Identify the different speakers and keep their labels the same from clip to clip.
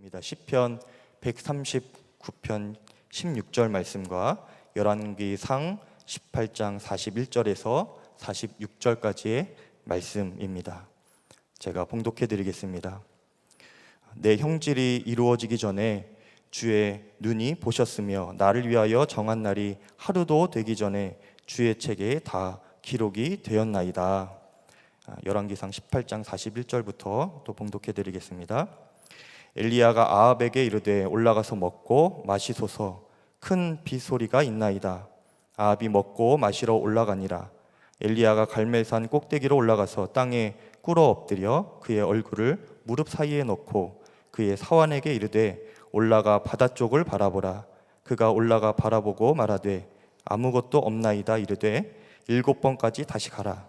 Speaker 1: 시편 139편 16절 말씀과 열왕기상 18장 41절에서 46절까지의 말씀입니다. 제가 봉독해 드리겠습니다. 내 형질이 이루어지기 전에 주의 눈이 보셨으며 나를 위하여 정한 날이 하루도 되기 전에 주의 책에 다 기록이 되었나이다. 열왕기상 18장 41절부터 또 봉독해 드리겠습니다. 엘리야가 아합에게 이르되 올라가서 먹고 마시소서. 큰 비소리가 있나이다. 아합이 먹고 마시러 올라가니라. 엘리야가 갈멜산 꼭대기로 올라가서 땅에 꿇어 엎드려 그의 얼굴을 무릎 사이에 넣고 그의 사환에게 이르되 올라가 바다 쪽을 바라보라. 그가 올라가 바라보고 말하되 아무것도 없나이다. 이르되 7번까지 다시 가라.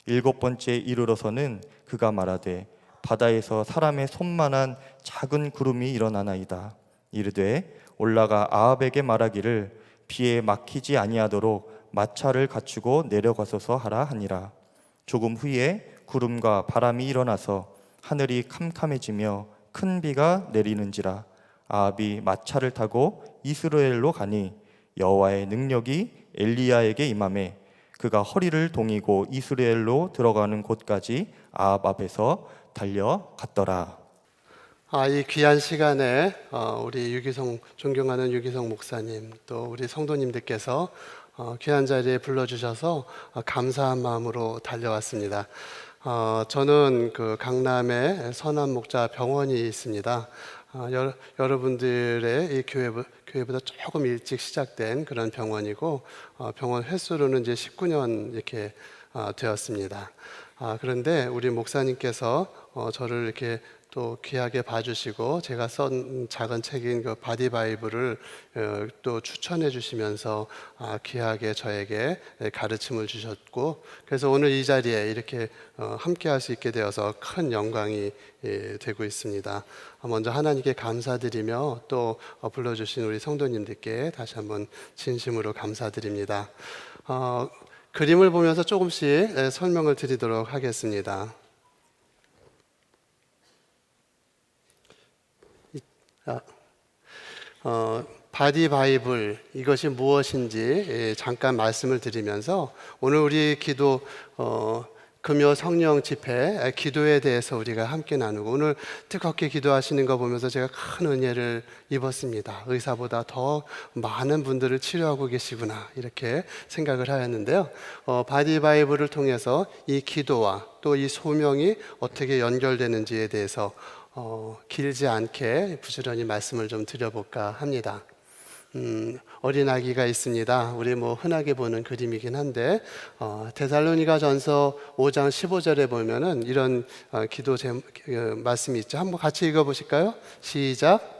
Speaker 1: 7번째 이르러서는 그가 말하되 바다에서 사람의 손만한 작은 구름이 일어나나이다. 이르되 올라가 아합에게 말하기를 비에 막히지 아니하도록 마차를 갖추고 내려가소서 하라 하니라. 조금 후에 구름과 바람이 일어나서 하늘이 캄캄해지며 큰 비가 내리는지라. 아합이 마차를 타고 이스라엘로 가니 여호와의 능력이 엘리야에게 임하매 그가 허리를 동이고 이스라엘로 들어가는 곳까지 아합 앞에서 달려갔더라.
Speaker 2: 이 귀한 시간에 우리 존경하는 유기성 목사님 또 우리 성도님들께서 귀한 자리에 불러주셔서 감사한 마음으로 달려왔습니다. 저는 그 강남에 선한 목자 병원이 있습니다. 여러분들의 이 교회보다 조금 일찍 시작된 그런 병원이고 병원 횟수로는 이제 19년 이렇게 되었습니다. 그런데 우리 목사님께서 저를 이렇게 또 귀하게 봐주시고 제가 쓴 작은 책인 그 바디 바이블을 또 추천해 주시면서 귀하게 저에게 가르침을 주셨고, 그래서 오늘 이 자리에 이렇게 함께 할 수 있게 되어서 큰 영광이 되고 있습니다. 먼저 하나님께 감사드리며 또 불러주신 우리 성도님들께 다시 한번 진심으로 감사드립니다. 그림을 보면서 조금씩 설명을 드리도록 하겠습니다. 바디 바이블, 이것이 무엇인지 잠깐 말씀을 드리면서 오늘 우리 기도 금요 성령 집회 기도에 대해서 우리가 함께 나누고, 오늘 뜨겁게 기도하시는 거 보면서 제가 큰 은혜를 입었습니다. 의사보다 더 많은 분들을 치료하고 계시구나 이렇게 생각을 하였는데요. 바디 바이블을 통해서 이 기도와 또 이 소명이 어떻게 연결되는지에 대해서 길지 않게 부지런히 말씀을 좀 드려볼까 합니다. 어린아기가 있습니다. 우리 흔하게 보는 그림이긴 한데 데살로니가 전서 5장 15절에 보면은 이런 기도 말씀이 있죠. 한번 같이 읽어보실까요? 시작.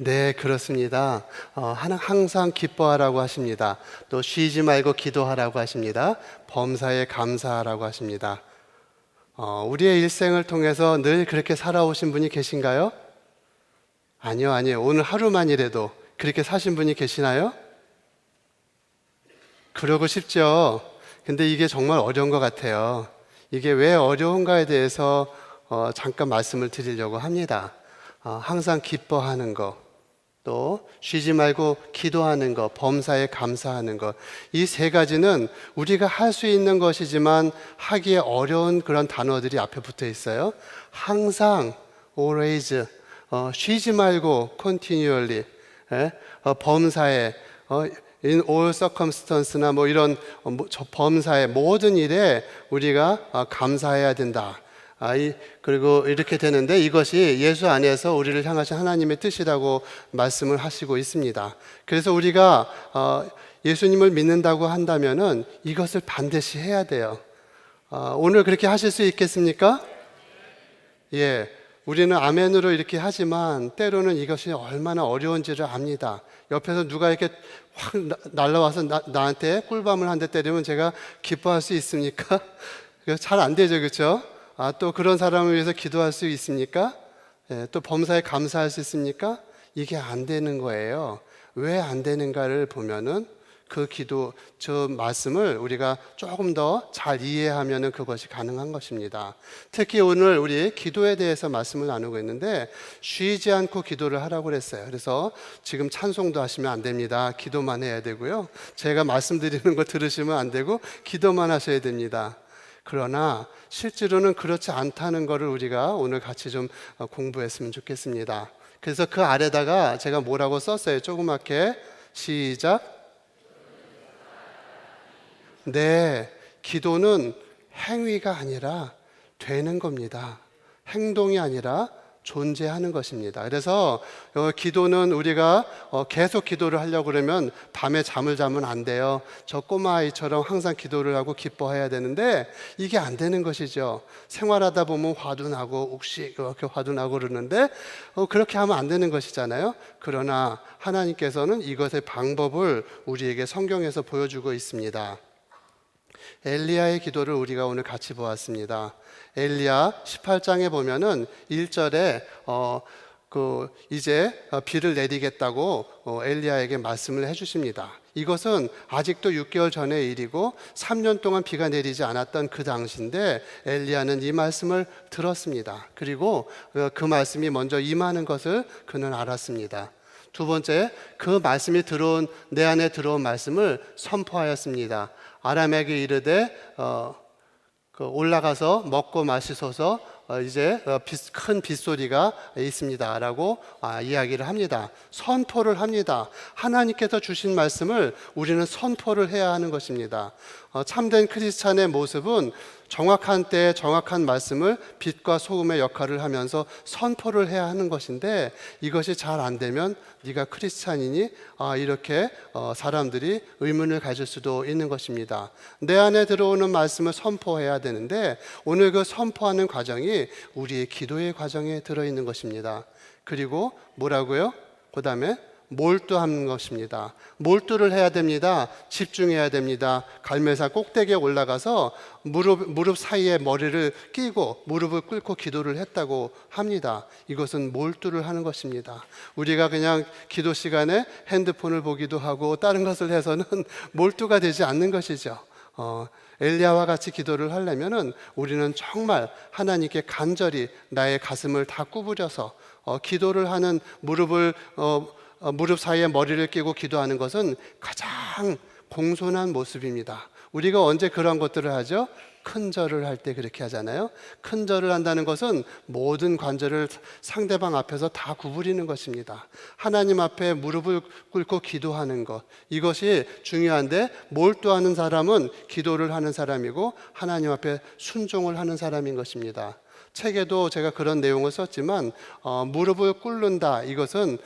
Speaker 2: 네, 그렇습니다. 항상 기뻐하라고 하십니다. 또 쉬지 말고 기도하라고 하십니다. 범사에 감사하라고 하십니다. 우리의 일생을 통해서 늘 그렇게 살아오신 분이 계신가요? 아니요. 오늘 하루만이라도 그렇게 사신 분이 계시나요? 그러고 싶죠. 근데 이게 정말 어려운 것 같아요. 이게 왜 어려운가에 대해서 잠깐 말씀을 드리려고 합니다. 항상 기뻐하는 것, 또 쉬지 말고 기도하는 것, 범사에 감사하는 것, 이 세 가지는 우리가 할 수 있는 것이지만 하기에 어려운 그런 단어들이 앞에 붙어 있어요. 항상, always, 쉬지 말고 continually, 범사에, in all circumstance나 이런 범사의 모든 일에 우리가 감사해야 된다. 그리고 이렇게 되는데, 이것이 예수 안에서 우리를 향하신 하나님의 뜻이라고 말씀을 하시고 있습니다. 그래서 우리가 예수님을 믿는다고 한다면은 이것을 반드시 해야 돼요. 오늘 그렇게 하실 수 있겠습니까? 예, 우리는 아멘으로 이렇게 하지만 때로는 이것이 얼마나 어려운지를 압니다. 옆에서 누가 이렇게 확 날라와서 나한테 꿀밤을 한 대 때리면 제가 기뻐할 수 있습니까? 잘 안 되죠, 그렇죠? 또 그런 사람을 위해서 기도할 수 있습니까? 또 범사에 감사할 수 있습니까? 이게 안 되는 거예요. 왜 안 되는가를 보면은 저 말씀을 우리가 조금 더 잘 이해하면 그것이 가능한 것입니다. 특히 오늘 우리 기도에 대해서 말씀을 나누고 있는데 쉬지 않고 기도를 하라고 그랬어요. 그래서 지금 찬송도 하시면 안 됩니다. 기도만 해야 되고요. 제가 말씀드리는 거 들으시면 안 되고 기도만 하셔야 됩니다. 그러나 실제로는 그렇지 않다는 것을 우리가 오늘 같이 좀 공부했으면 좋겠습니다. 그래서 그 아래다가 제가 뭐라고 썼어요? 조그맣게 시작. 네, 기도는 행위가 아니라 되는 겁니다. 행동이 아니라 존재하는 것입니다. 그래서 기도는 우리가 계속 기도를 하려고 그러면 밤에 잠을 자면 안 돼요. 저 꼬마 아이처럼 항상 기도를 하고 기뻐해야 되는데 이게 안 되는 것이죠. 생활하다 보면 화도 나고 욱시 이렇게 화도 나고 그러는데 그렇게 하면 안 되는 것이잖아요. 그러나 하나님께서는 이것의 방법을 우리에게 성경에서 보여주고 있습니다. 엘리야의 기도를 우리가 오늘 같이 보았습니다. 엘리야 18장에 보면은 1절에 이제 비를 내리겠다고 엘리야에게 말씀을 해주십니다. 이것은 아직도 6개월 전의 일이고 3년 동안 비가 내리지 않았던 그 당시인데 엘리야는 이 말씀을 들었습니다. 그리고 그 말씀이 먼저 임하는 것을 그는 알았습니다. 두 번째, 그 말씀이 내 안에 들어온 말씀을 선포하였습니다. 아람에게 이르되 올라가서 먹고 마시소서 이제 큰 빗소리가 있습니다라고 이야기를 합니다. 선포를 합니다. 하나님께서 주신 말씀을 우리는 선포를 해야 하는 것입니다. 참된 크리스찬의 모습은 정확한 때에 정확한 말씀을 빛과 소금의 역할을 하면서 선포를 해야 하는 것인데 이것이 잘 안 되면 네가 크리스찬이니? 이렇게 사람들이 의문을 가질 수도 있는 것입니다. 내 안에 들어오는 말씀을 선포해야 되는데 오늘 그 선포하는 과정이 우리의 기도의 과정에 들어있는 것입니다. 그리고 뭐라고요? 그 다음에 몰두하는 것입니다. 몰두를 해야 됩니다. 집중해야 됩니다. 갈매사 꼭대기에 올라가서 무릎 사이에 머리를 끼고 무릎을 꿇고 기도를 했다고 합니다. 이것은 몰두를 하는 것입니다. 우리가 그냥 기도 시간에 핸드폰을 보기도 하고 다른 것을 해서는 몰두가 되지 않는 것이죠. 엘리야와 같이 기도를 하려면은 우리는 정말 하나님께 간절히 나의 가슴을 다 구부려서 기도를 하는 무릎 사이에 머리를 끼고 기도하는 것은 가장 공손한 모습입니다. 우리가 언제 그런 것들을 하죠? 큰 절을 할 때 그렇게 하잖아요. 큰 절을 한다는 것은 모든 관절을 상대방 앞에서 다 구부리는 것입니다. 하나님 앞에 무릎을 꿇고 기도하는 것, 이것이 중요한데 몰두하는 사람은 기도를 하는 사람이고 하나님 앞에 순종을 하는 사람인 것입니다. 책에도 제가 그런 내용을 썼지만 무릎을 꿇는다, 이것은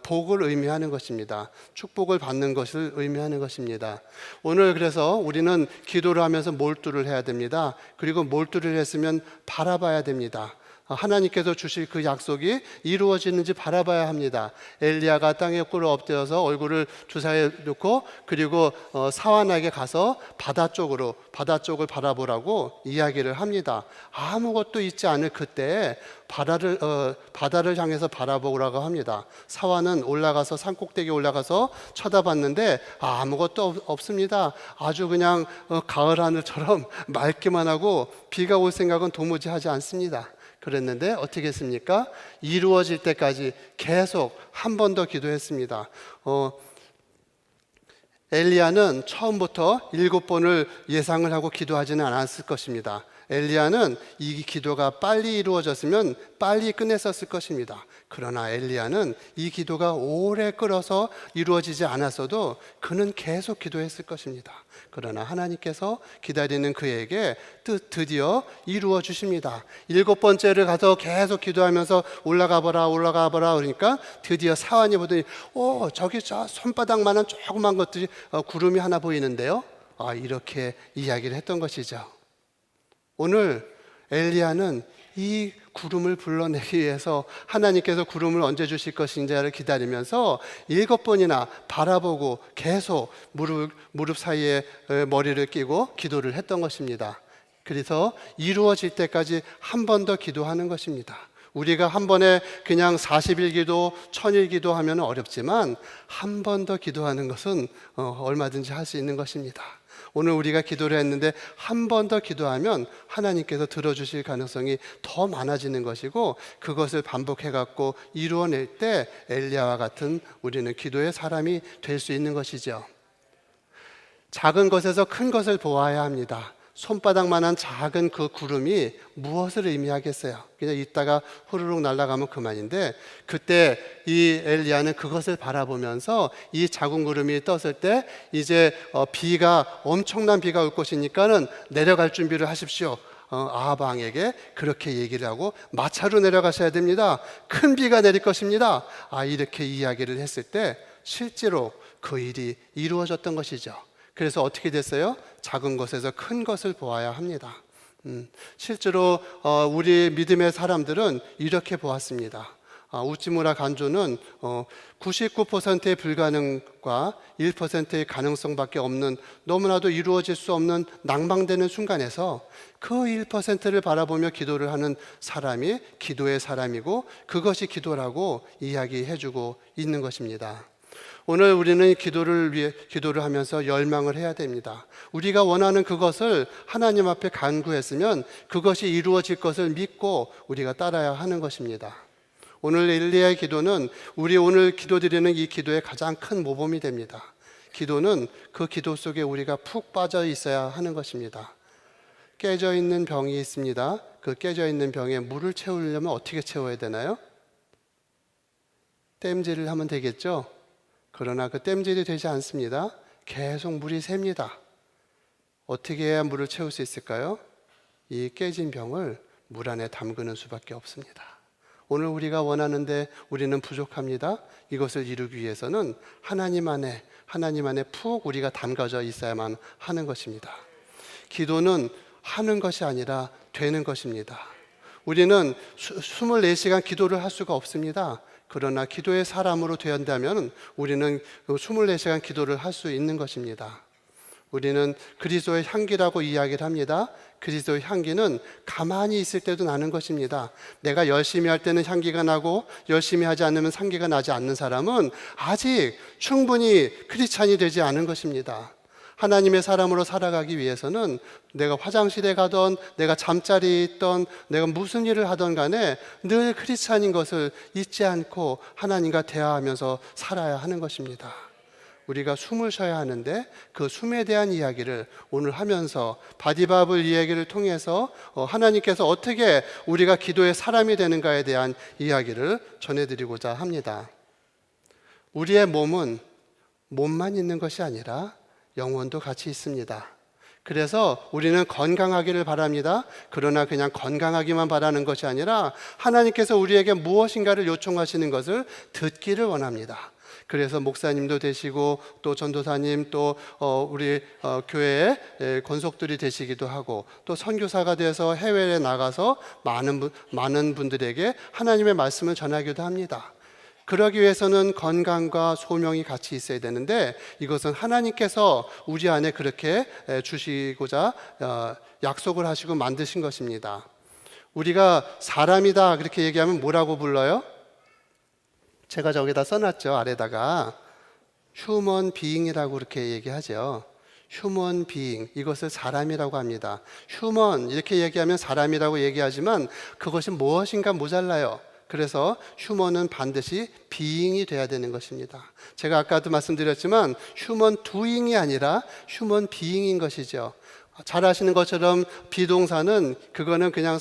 Speaker 2: 복을 의미하는 것입니다. 축복을 받는 것을 의미하는 것입니다. 오늘 그래서 우리는 기도를 하면서 몰두를 해야 됩니다. 그리고 몰두를 했으면 바라봐야 됩니다. 하나님께서 주실 그 약속이 이루어지는지 바라봐야 합니다. 엘리야가 땅에 꿇어 엎드려서 얼굴을 주사해 놓고 그리고 사완에게 가서 바다 쪽을 바라보라고 이야기를 합니다. 아무것도 있지 않을 그때에 바다를 향해서 바라보라고 합니다. 사완은 올라가서 산꼭대기에 올라가서 쳐다봤는데 아무것도 없습니다. 아주 그냥 가을 하늘처럼 맑기만 하고 비가 올 생각은 도무지 하지 않습니다. 그랬는데 어떻게 했습니까? 이루어질 때까지 계속 한 번 더 기도했습니다. 엘리야는 처음부터 7번을 예상을 하고 기도하지는 않았을 것입니다. 엘리야는 이 기도가 빨리 이루어졌으면 빨리 끝냈었을 것입니다. 그러나 엘리야는 이 기도가 오래 끌어서 이루어지지 않았어도 그는 계속 기도했을 것입니다. 그러나 하나님께서 기다리는 그에게 드디어 이루어 주십니다. 7번째를 가서 계속 기도하면서 올라가 보라 그러니까 드디어 사완이 보더니 저기 저 손바닥만한 조그만 것들이 구름이 하나 보이는데요. 이렇게 이야기를 했던 것이죠. 오늘 엘리야는 이 구름을 불러내기 위해서 하나님께서 구름을 언제 주실 것인지를 기다리면서 7번이나 바라보고 계속 무릎 사이에 머리를 끼고 기도를 했던 것입니다. 그래서 이루어질 때까지 한 번 더 기도하는 것입니다. 우리가 한 번에 그냥 40일 기도, 1000일 기도하면 어렵지만 한 번 더 기도하는 것은 얼마든지 할 수 있는 것입니다. 오늘 우리가 기도를 했는데 한 번 더 기도하면 하나님께서 들어주실 가능성이 더 많아지는 것이고, 그것을 반복해 갖고 이루어낼 때 엘리야와 같은 우리는 기도의 사람이 될 수 있는 것이죠. 작은 것에서 큰 것을 보아야 합니다. 손바닥만한 작은 그 구름이 무엇을 의미하겠어요? 그냥 있다가 후루룩 날아가면 그만인데, 그때 이 엘리야는 그것을 바라보면서 이 작은 구름이 떴을 때 이제 엄청난 비가 올 것이니까는 내려갈 준비를 하십시오. 아합 왕에게 그렇게 얘기를 하고 마차로 내려가셔야 됩니다. 큰 비가 내릴 것입니다. 이렇게 이야기를 했을 때 실제로 그 일이 이루어졌던 것이죠. 그래서 어떻게 됐어요? 작은 것에서 큰 것을 보아야 합니다. 실제로 우리 믿음의 사람들은 이렇게 보았습니다. 우찌무라 간조는 99%의 불가능과 1%의 가능성밖에 없는, 너무나도 이루어질 수 없는 낭망되는 순간에서 그 1%를 바라보며 기도를 하는 사람이 기도의 사람이고, 그것이 기도라고 이야기해주고 있는 것입니다. 오늘 우리는 기도를 하면서 열망을 해야 됩니다. 우리가 원하는 그것을 하나님 앞에 간구했으면 그것이 이루어질 것을 믿고 우리가 따라야 하는 것입니다. 오늘 엘리야의 기도는 우리 오늘 기도드리는 이 기도의 가장 큰 모범이 됩니다. 기도는 그 기도 속에 우리가 푹 빠져 있어야 하는 것입니다. 깨져 있는 병이 있습니다. 그 깨져 있는 병에 물을 채우려면 어떻게 채워야 되나요? 땜질을 하면 되겠죠? 그러나 그 땜질이 되지 않습니다. 계속 물이 셉니다. 어떻게 해야 물을 채울 수 있을까요? 이 깨진 병을 물 안에 담그는 수밖에 없습니다. 오늘 우리가 원하는데 우리는 부족합니다. 이것을 이루기 위해서는 하나님 안에 푹 우리가 담가져 있어야만 하는 것입니다. 기도는 하는 것이 아니라 되는 것입니다. 우리는 24시간 기도를 할 수가 없습니다. 그러나 기도의 사람으로 되었다면 우리는 24시간 기도를 할 수 있는 것입니다. 우리는 그리스도의 향기라고 이야기를 합니다. 그리스도의 향기는 가만히 있을 때도 나는 것입니다. 내가 열심히 할 때는 향기가 나고 열심히 하지 않으면 향기가 나지 않는 사람은 아직 충분히 크리스찬이 되지 않은 것입니다. 하나님의 사람으로 살아가기 위해서는 내가 화장실에 가던, 내가 잠자리에 있던, 내가 무슨 일을 하던 간에 늘 크리스찬인 것을 잊지 않고 하나님과 대화하면서 살아야 하는 것입니다. 우리가 숨을 쉬어야 하는데 그 숨에 대한 이야기를 오늘 하면서 바디바블 이야기를 통해서 하나님께서 어떻게 우리가 기도의 사람이 되는가에 대한 이야기를 전해드리고자 합니다. 우리의 몸은 몸만 있는 것이 아니라 영혼도 같이 있습니다. 그래서 우리는 건강하기를 바랍니다. 그러나 그냥 건강하기만 바라는 것이 아니라 하나님께서 우리에게 무엇인가를 요청하시는 것을 듣기를 원합니다. 그래서 목사님도 되시고 또 전도사님 또 우리 교회의 권속들이 되시기도 하고 또 선교사가 돼서 해외에 나가서 많은 분들에게 하나님의 말씀을 전하기도 합니다. 그러기 위해서는 건강과 소명이 같이 있어야 되는데 이것은 하나님께서 우리 안에 그렇게 주시고자 약속을 하시고 만드신 것입니다. 우리가 사람이다 그렇게 얘기하면 뭐라고 불러요? 제가 저기다 써놨죠. 아래다가 휴먼 비잉이라고 그렇게 얘기하죠. 휴먼 비잉, 이것을 사람이라고 합니다. 휴먼 이렇게 얘기하면 사람이라고 얘기하지만 그것이 무엇인가 모자라요. 그래서 휴먼은 반드시 비잉이 돼야 되는 것입니다. 제가 아까도 말씀드렸지만 휴먼 두잉이 아니라 휴먼 비잉인 것이죠. 잘 아시는 것처럼 비동사는 그거는 그냥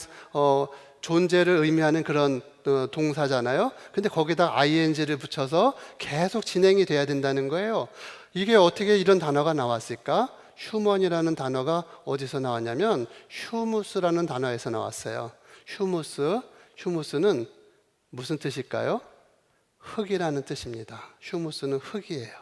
Speaker 2: 존재를 의미하는 그런 동사잖아요. 근데 거기다 ing를 붙여서 계속 진행이 돼야 된다는 거예요. 이게 어떻게 이런 단어가 나왔을까? 휴먼이라는 단어가 어디서 나왔냐면 휴무스라는 단어에서 나왔어요. 휴무스는 무슨 뜻일까요? 흙이라는 뜻입니다. 휴무스는 흙이에요.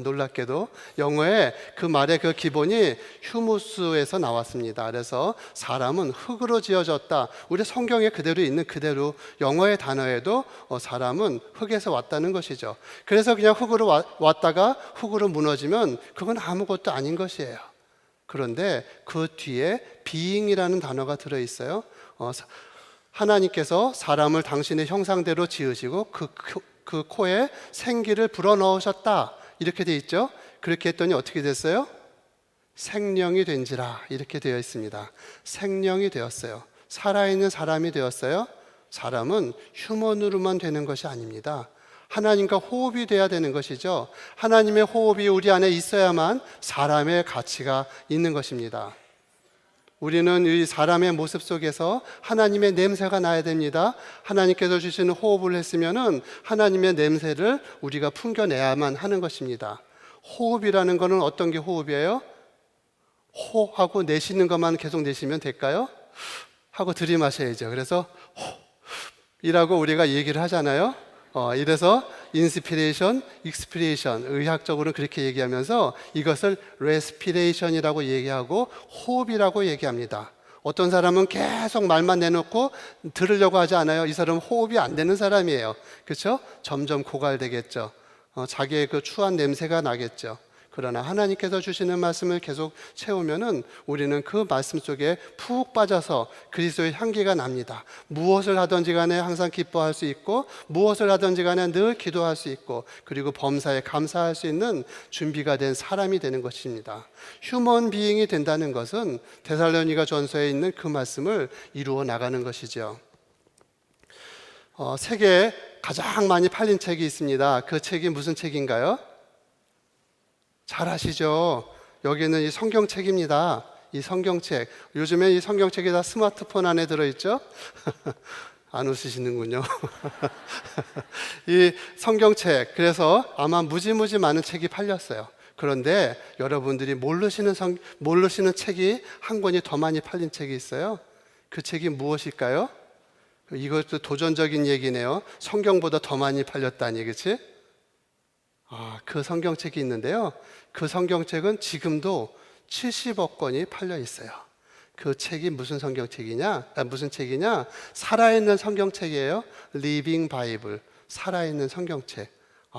Speaker 2: 놀랍게도 영어에 그 말의 그 기본이 휴무스에서 나왔습니다. 그래서 사람은 흙으로 지어졌다. 우리 성경에 그대로 있는 그대로 영어의 단어에도 사람은 흙에서 왔다는 것이죠. 그래서 그냥 흙으로 왔다가 흙으로 무너지면 그건 아무것도 아닌 것이에요. 그런데 그 뒤에 being이라는 단어가 들어있어요. 하나님께서 사람을 당신의 형상대로 지으시고 그 코에 생기를 불어넣으셨다. 이렇게 돼 있죠. 그렇게 했더니 어떻게 됐어요? 생령이 된지라 이렇게 되어 있습니다. 생령이 되었어요. 살아있는 사람이 되었어요. 사람은 휴먼으로만 되는 것이 아닙니다. 하나님과 호흡이 돼야 되는 것이죠. 하나님의 호흡이 우리 안에 있어야만 사람의 가치가 있는 것입니다. 우리는 이 사람의 모습 속에서 하나님의 냄새가 나야 됩니다. 하나님께서 주시는 호흡을 했으면은 하나님의 냄새를 우리가 풍겨내야만 하는 것입니다. 호흡이라는 것은 어떤 게 호흡이에요? 호하고 내쉬는 것만 계속 내쉬면 될까요? 하고 들이마셔야죠. 그래서 호이라고 우리가 얘기를 하잖아요. 이래서 인스피레이션, 익스피레이션, 의학적으로는 그렇게 얘기하면서 이것을 레스피레이션이라고 얘기하고 호흡이라고 얘기합니다. 어떤 사람은 계속 말만 내놓고 들으려고 하지 않아요. 이 사람은 호흡이 안 되는 사람이에요. 그렇죠? 점점 고갈되겠죠. 자기의 그 추한 냄새가 나겠죠. 그러나 하나님께서 주시는 말씀을 계속 채우면은 우리는 그 말씀 속에 푹 빠져서 그리스도의 향기가 납니다. 무엇을 하든지 간에 항상 기뻐할 수 있고, 무엇을 하든지 간에 늘 기도할 수 있고, 그리고 범사에 감사할 수 있는 준비가 된 사람이 되는 것입니다. 휴먼 비잉이 된다는 것은 데살로니가 전서에 있는 그 말씀을 이루어 나가는 것이죠. 세계에 가장 많이 팔린 책이 있습니다. 그 책이 무슨 책인가요? 잘 아시죠? 여기는 이 성경책입니다. 이 성경책. 요즘에 이 성경책이 다 스마트폰 안에 들어있죠? 안 웃으시는군요. 이 성경책. 그래서 아마 무지무지 많은 책이 팔렸어요. 그런데 여러분들이 모르시는 책이 한 권이 더 많이 팔린 책이 있어요. 그 책이 무엇일까요? 이것도 도전적인 얘기네요. 성경보다 더 많이 팔렸다니, 그렇지? 그 성경책이 있는데요. 그 성경책은 지금도 70억 권이 팔려 있어요. 그 책이 무슨 성경책이냐? 무슨 책이냐? 살아있는 성경책이에요. Living Bible, 살아있는 성경책.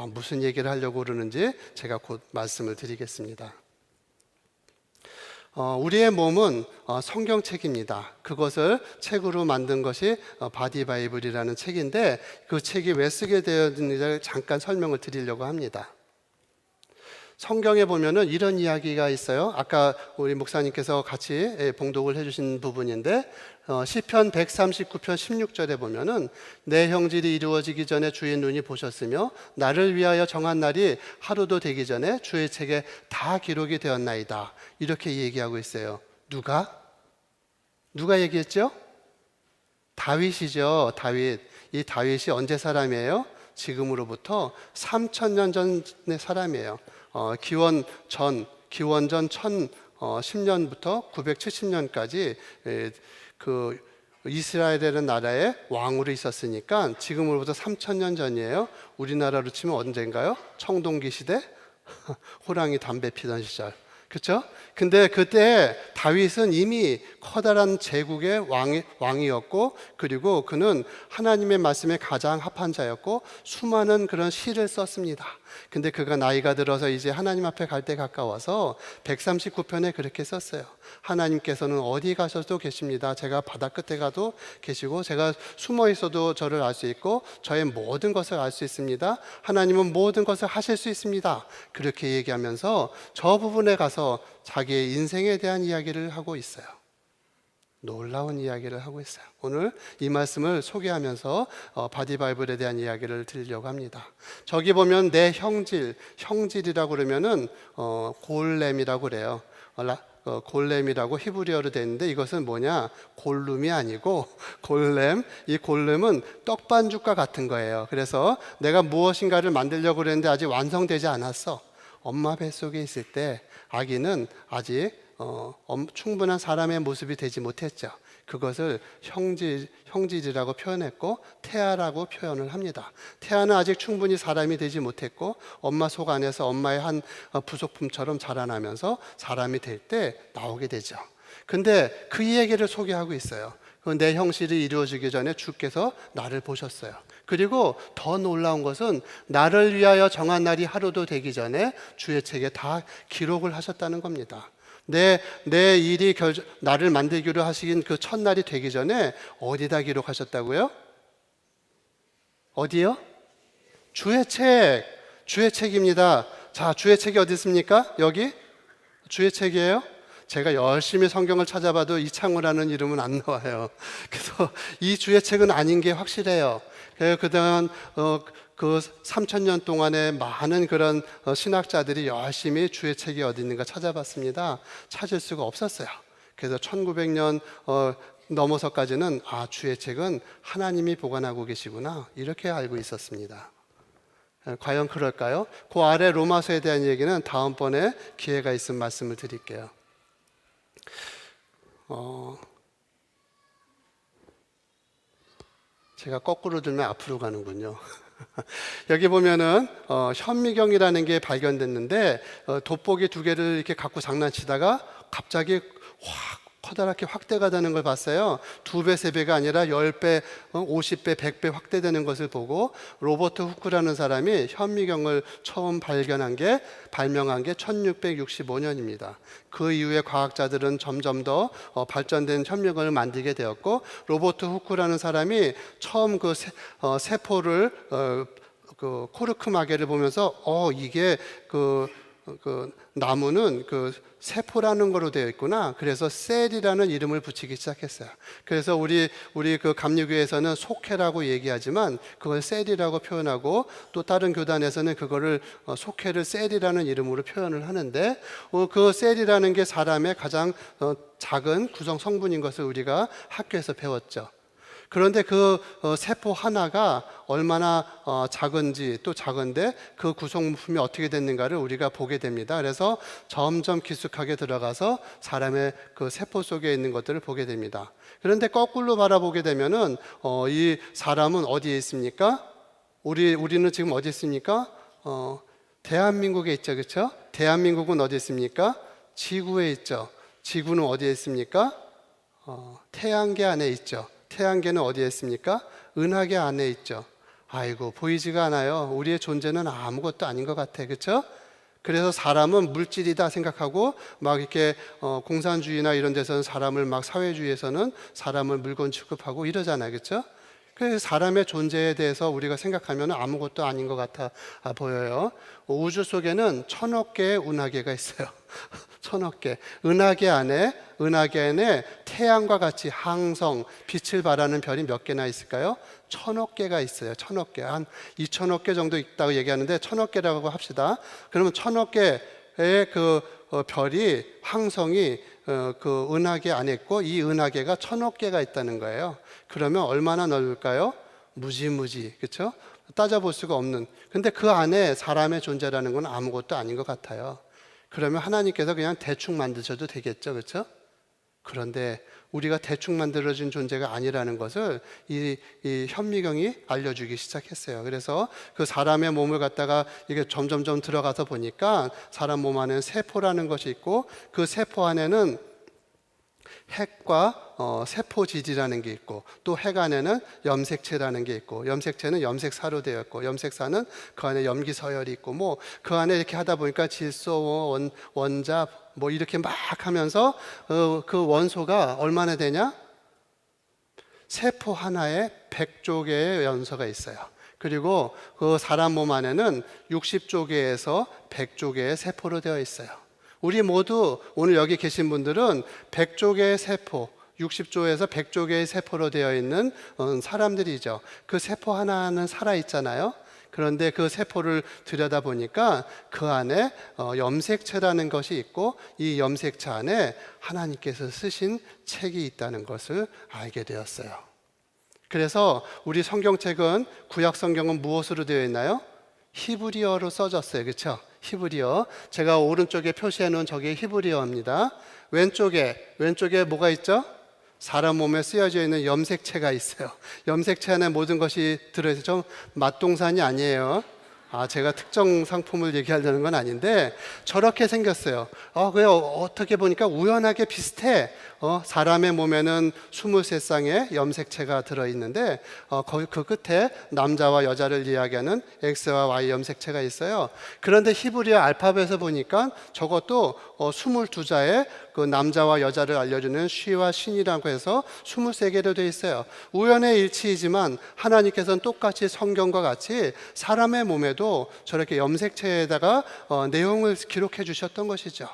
Speaker 2: 무슨 얘기를 하려고 그러는지 제가 곧 말씀을 드리겠습니다. 우리의 몸은 성경책입니다. 그것을 책으로 만든 것이 바디 바이블이라는 책인데 그 책이 왜 쓰게 되었는지를 잠깐 설명을 드리려고 합니다. 성경에 보면은 이런 이야기가 있어요. 아까 우리 목사님께서 같이 봉독을 해주신 부분인데 시편 139편 16절에 보면은 내 형질이 이루어지기 전에 주의 눈이 보셨으며 나를 위하여 정한 날이 하루도 되기 전에 주의 책에 다 기록이 되었나이다. 이렇게 얘기하고 있어요. 누가 얘기했죠? 다윗이죠. 다윗. 이 다윗이 언제 사람이에요? 지금으로부터 3,000년 전의 사람이에요. 기원전 1010년부터 970년까지 그 이스라엘이라는 나라의 왕으로 있었으니까 지금으로부터 3,000년 전이에요. 우리나라로 치면 언젠가요? 청동기 시대? 호랑이 담배 피던 시절. 그렇죠? 근데 그때 다윗은 이미 커다란 제국의 왕이었고 그리고 그는 하나님의 말씀에 가장 합한 자였고 수많은 그런 시를 썼습니다. 근데 그가 나이가 들어서 이제 하나님 앞에 갈 때 가까워서 139편에 그렇게 썼어요. 하나님께서는 어디 가셔도 계십니다. 제가 바다 끝에 가도 계시고 제가 숨어 있어도 저를 알 수 있고 저의 모든 것을 알 수 있습니다. 하나님은 모든 것을 하실 수 있습니다. 그렇게 얘기하면서 저 부분에 가서 자기의 인생에 대한 이야기를 하고 있어요. 놀라운 이야기를 하고 있어요. 오늘 이 말씀을 소개하면서 바디 바이블에 대한 이야기를 드리려고 합니다. 저기 보면 내 형질이라고 그러면은 골렘이라고 그래요. 골렘이라고 히브리어로 되어 있는데 이것은 뭐냐? 골룸이 아니고 골렘. 이 골렘은 떡반죽과 같은 거예요. 그래서 내가 무엇인가를 만들려고 그랬는데 아직 완성되지 않았어. 엄마 뱃속에 있을 때 아기는 아직 충분한 사람의 모습이 되지 못했죠. 그것을 형질이라고 표현했고 태아라고 표현을 합니다. 태아는 아직 충분히 사람이 되지 못했고 엄마 속 안에서 엄마의 한 부속품처럼 자라나면서 사람이 될 때 나오게 되죠. 근데 그 얘기를 소개하고 있어요. 내 형실이 이루어지기 전에 주께서 나를 보셨어요. 그리고 더 놀라운 것은 나를 위하여 정한 날이 하루도 되기 전에 주의 책에 다 기록을 하셨다는 겁니다. 내 일이 나를 만들기로 하신 그 첫날이 되기 전에 어디다 기록하셨다고요? 어디요? 주의 책. 주의 책입니다. 자, 주의 책이 어디 있습니까? 여기? 주의 책이에요? 제가 열심히 성경을 찾아봐도 이창우라는 이름은 안 나와요. 그래서 이 주의 책은 아닌 게 확실해요. 그동안 그 3,000년 동안에 많은 그런 신학자들이 열심히 주의 책이 어디 있는가 찾아봤습니다. 찾을 수가 없었어요. 그래서 1900년 넘어서까지는 주의 책은 하나님이 보관하고 계시구나 이렇게 알고 있었습니다. 과연 그럴까요? 그 아래 로마서에 대한 얘기는 다음번에 기회가 있으면 말씀을 드릴게요. 제가 거꾸로 들면 앞으로 가는군요. 여기 보면은 현미경이라는 게 발견됐는데 돋보기 2개를 이렇게 갖고 장난치다가 갑자기 확 커다랗게 확대가 되는 걸 봤어요. 2배, 3배가 아니라 10배, 50배, 100배 확대되는 것을 보고 로버트 후크라는 사람이 현미경을 처음 발명한 게 1665년입니다. 그 이후에 과학자들은 점점 더 발전된 현미경을 만들게 되었고 로버트 후크라는 사람이 처음 그 세포를 그 코르크 마개를 보면서 이게 그 나무는 그 세포라는 거로 되어 있구나. 그래서 셀이라는 이름을 붙이기 시작했어요. 그래서 우리 그 감리교에서는 속회라고 얘기하지만 그걸 셀이라고 표현하고 또 다른 교단에서는 그거를 속회를 셀이라는 이름으로 표현을 하는데 그 셀이라는 게 사람의 가장 작은 구성 성분인 것을 우리가 학교에서 배웠죠. 그런데 그 세포 하나가 얼마나 작은지 또 작은데 그 구성품이 어떻게 됐는가를 우리가 보게 됩니다. 그래서 점점 깊숙하게 들어가서 사람의 그 세포 속에 있는 것들을 보게 됩니다. 그런데 거꾸로 바라보게 되면은 이 사람은 어디에 있습니까? 우리는 지금 어디 있습니까? 대한민국에 있죠, 그렇죠? 대한민국은 어디 있습니까? 지구에 있죠. 지구는 어디에 있습니까? 태양계 안에 있죠. 태양계는 어디에 있습니까? 은하계 안에 있죠. 아이고 보이지가 않아요. 우리의 존재는 아무것도 아닌 것 같아, 그렇죠? 그래서 사람은 물질이다 생각하고 막 이렇게 공산주의나 이런 데서는 사람을 막 사회주의에서는 사람을 물건 취급하고 이러잖아요, 그렇죠? 그래서 사람의 존재에 대해서 우리가 생각하면 아무것도 아닌 것 같아 보여요. 우주 속에는 1000억 개의 은하계가 있어요. 1000억 개. 은하계 안에 태양과 같이 항성, 빛을 발하는 별이 몇 개나 있을까요? 1000억 개가 있어요. 1000억 개. 한 2000억 개 정도 있다고 얘기하는데 1000억 개라고 합시다. 그러면 1000억 개의 그 별이 항성이 그 은하계 안에 있고 이 은하계가 1000억 개가 있다는 거예요. 그러면 얼마나 넓을까요? 무지무지, 그렇죠? 따져볼 수가 없는. 근데 그 안에 사람의 존재라는 건 아무것도 아닌 것 같아요. 그러면 하나님께서 그냥 대충 만드셔도 되겠죠, 그렇죠? 그런데 우리가 대충 만들어진 존재가 아니라는 것을 이 현미경이 알려주기 시작했어요. 그래서 그 사람의 몸을 갖다가 이게 점점점 들어가서 보니까 사람 몸 안에는 세포라는 것이 있고 그 세포 안에는 핵과 세포질이라는 게 있고 또 핵 안에는 염색체라는 게 있고 염색체는 염색사로 되어 있고 염색사는 그 안에 염기서열이 있고 뭐 그 안에 이렇게 하다 보니까 질소, 원자 뭐 이렇게 막 하면서 그 원소가 얼마나 되냐? 세포 하나에 100조 개의 원소가 있어요. 그리고 그 사람 몸 안에는 60조 개에서 100조 개의 세포로 되어 있어요. 우리 모두 오늘 여기 계신 분들은 100조 개의 세포, 60조에서 100조 개의 세포로 되어 있는 사람들이죠. 그 세포 하나는 살아있잖아요. 그런데 그 세포를 들여다보니까 그 안에 염색체라는 것이 있고 이 염색체 안에 하나님께서 쓰신 책이 있다는 것을 알게 되었어요. 그래서 우리 성경책은 구약 성경은 무엇으로 되어 있나요? 히브리어로 써졌어요. 그렇죠? 히브리어. 제가 오른쪽에 표시해 놓은 저게 히브리어입니다. 왼쪽에 뭐가 있죠? 사람 몸에 쓰여져 있는 염색체가 있어요. 염색체 안에 모든 것이 들어있어요. 좀 맛동산이 아니에요. 제가 특정 상품을 얘기하려는 건 아닌데 저렇게 생겼어요. 그게 어떻게 보니까 우연하게 비슷해. 사람의 몸에는 23쌍의 염색체가 들어있는데 거기 그 끝에 남자와 여자를 이야기하는 X와 Y 염색체가 있어요. 그런데 히브리어 알파벳에서 보니까 저것도 22자의 그 남자와 여자를 알려주는 쉬와 신이라고 해서 23개로 되어 있어요. 우연의 일치이지만 하나님께서는 똑같이 성경과 같이 사람의 몸에도 저렇게 염색체에다가 내용을 기록해 주셨던 것이죠.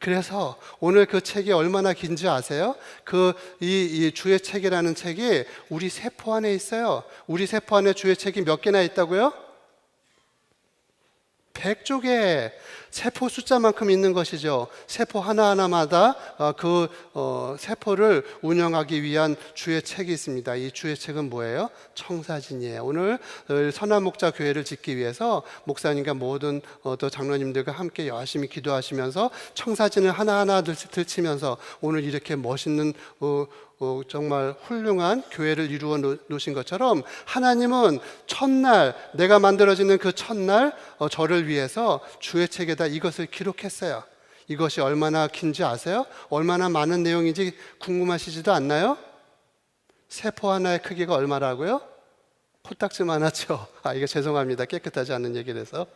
Speaker 2: 그래서 오늘 그 책이 얼마나 긴지 아세요? 이 주의 책이라는 책이 우리 세포 안에 있어요. 우리 세포 안에 주의 책이 몇 개나 있다고요? 100쪽에 세포 숫자만큼 있는 것이죠. 세포 하나하나마다 세포를 운영하기 위한 주의 책이 있습니다. 이 주의 책은 뭐예요? 청사진이에요. 오늘 선한 목자 교회를 짓기 위해서 목사님과 모든 또 장로님들과 함께 열심히 기도하시면서 청사진을 하나하나 들치면서 오늘 이렇게 멋있는 정말 훌륭한 교회를 이루어 놓으신 것처럼 하나님은 첫날 내가 만들어지는 그 첫날 저를 위해서 주의 책에다 이것을 기록했어요. 이것이 얼마나 긴지 아세요? 얼마나 많은 내용인지 궁금하시지도 않나요? 세포 하나의 크기가 얼마라고요? 코딱지만 하죠. 이거 죄송합니다. 깨끗하지 않은 얘기를 해서.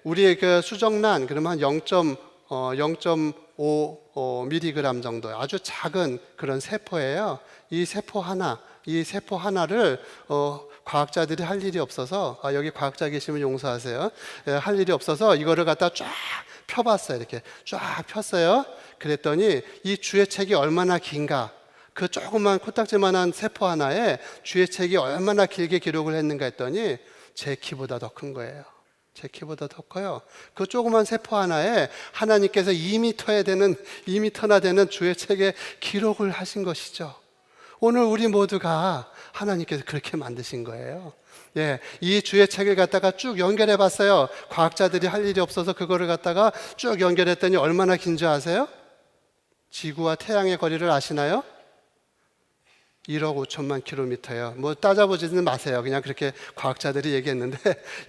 Speaker 2: 우리의 그 수정란 그러면 0.5 밀리그램 정도 아주 작은 그런 세포예요. 이 세포 하나를 과학자들이 할 일이 없어서 여기 과학자 계시면 용서하세요. 할 일이 없어서 이거를 갖다 쫙 펴봤어요. 이렇게 쫙 폈어요. 그랬더니 이 주의 책이 얼마나 긴가? 그 조그만 코딱지만한 세포 하나에 주의 책이 얼마나 길게 기록을 했는가 했더니 제 키보다 더 큰 거예요. 제 키보다 더 커요. 그 조그만 세포 하나에 하나님께서 2m나 되는 주의 책에 기록을 하신 것이죠. 오늘 우리 모두가 하나님께서 그렇게 만드신 거예요. 이 주의 책을 갖다가 쭉 연결해 봤어요. 과학자들이 할 일이 없어서 그거를 갖다가 쭉 연결했더니 얼마나 긴지 아세요? 지구와 태양의 거리를 아시나요? 1억 5천만 킬로미터예요. 뭐 따져보지는 마세요. 그냥 그렇게 과학자들이 얘기했는데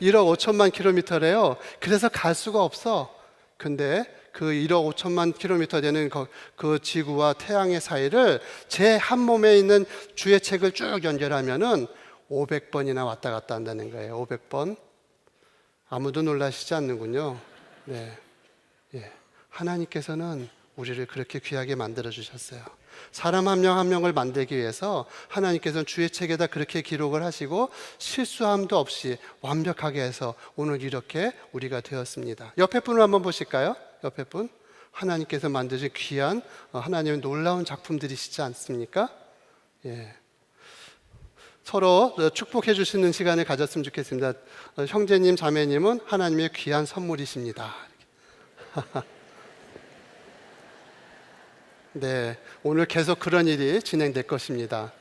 Speaker 2: 1억 5천만 킬로미터래요. 그래서 갈 수가 없어. 근데 그 1억 5천만 킬로미터 되는 그 지구와 태양의 사이를 제 한 몸에 있는 주의 책을 쭉 연결하면은 500번이나 왔다 갔다 한다는 거예요. 500번. 아무도 놀라시지 않는군요. 하나님께서는 우리를 그렇게 귀하게 만들어 주셨어요. 사람 한 명 한 명을 만들기 위해서 하나님께서는 주의 책에다 그렇게 기록을 하시고 실수함도 없이 완벽하게 해서 오늘 이렇게 우리가 되었습니다. 옆에 분을 한번 보실까요? 옆에 분. 하나님께서 만드신 귀한 하나님의 놀라운 작품들이시지 않습니까? 서로 축복해 주시는 시간을 가졌으면 좋겠습니다. 형제님, 자매님은 하나님의 귀한 선물이십니다. 오늘 계속 그런 일이 진행될 것입니다.